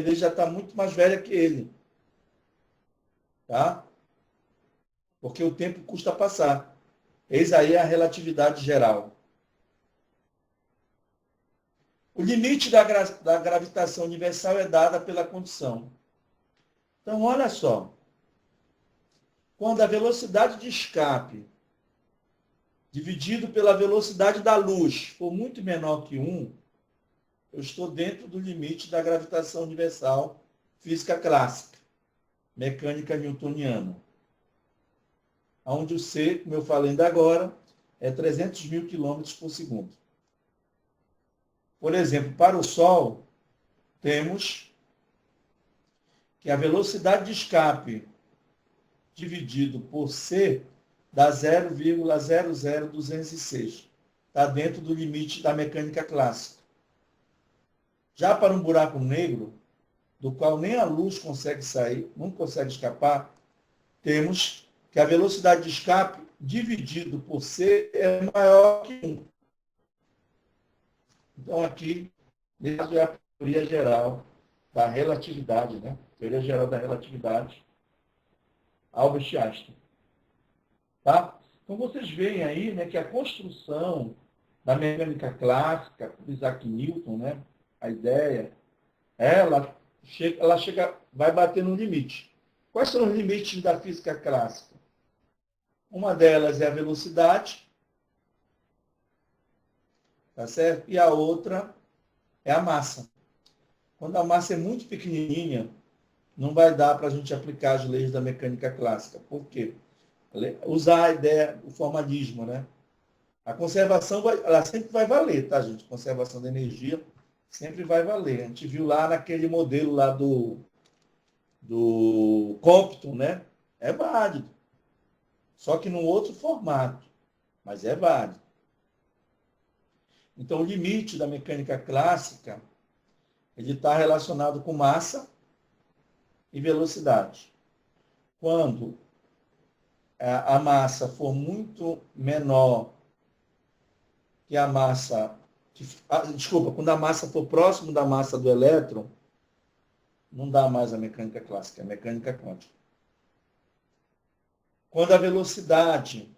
dele já está muito mais velha que ele. Tá? Porque o tempo custa passar. Eis aí a relatividade geral. O limite da gravitação universal é dada pela condição. Então, olha só. Quando a velocidade de escape dividido pela velocidade da luz for muito menor que 1, eu estou dentro do limite da gravitação universal física clássica, mecânica newtoniana. Onde o C, como eu falei ainda agora, é 300 mil quilômetros por segundo. Por exemplo, para o Sol, temos que a velocidade de escape dividido por C dá 0,00206. Está dentro do limite da mecânica clássica. Já para um buraco negro, do qual nem a luz consegue sair, não consegue escapar, temos que a velocidade de escape dividido por C é maior que 1. Então, aqui, isso é a teoria geral da relatividade, né? Teoria geral da relatividade, Albert Einstein. Tá? Então, vocês veem aí, né, que a construção da mecânica clássica, do Isaac Newton, né, a ideia, ela vai bater no limite. Quais são os limites da física clássica? Uma delas é a velocidade, tá certo? E a outra é a massa. Quando a massa é muito pequenininha, não vai dar para a gente aplicar as leis da mecânica clássica. Por quê? Usar a ideia, o formalismo, né? A conservação, ela sempre vai valer, tá, gente? Conservação da energia sempre vai valer. A gente viu lá naquele modelo lá do Compton, né? É válido. Só que num outro formato, mas é válido. Então, o limite da mecânica clássica, ele está relacionado com massa e velocidade. Quando a massa for muito menor que a massa... quando a massa for próximo da massa do elétron, não dá mais a mecânica clássica, é a mecânica quântica. Quando a velocidade,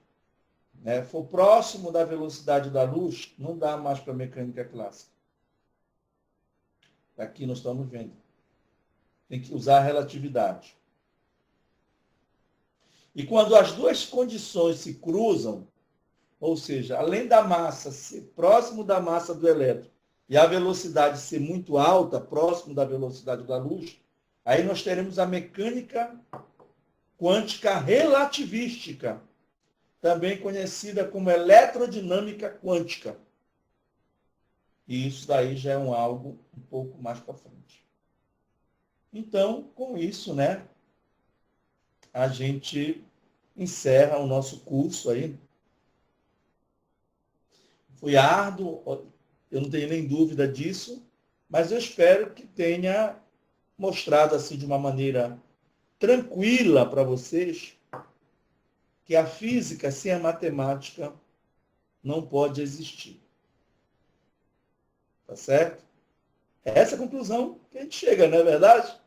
né, for próximo da velocidade da luz, não dá mais para a mecânica clássica. Aqui nós estamos vendo. Tem que usar a relatividade. E quando as duas condições se cruzam, ou seja, além da massa ser próximo da massa do elétron e a velocidade ser muito alta, próximo da velocidade da luz, aí nós teremos a mecânica quântica relativística, também conhecida como eletrodinâmica quântica. E isso daí já é algo um pouco mais para frente. Então, com isso, né, a gente encerra o nosso curso aí. Foi árduo, eu não tenho nem dúvida disso, mas eu espero que tenha mostrado assim de uma maneira tranquila para vocês que a física sem a matemática não pode existir. Tá certo? É essa a conclusão que a gente chega, não é verdade?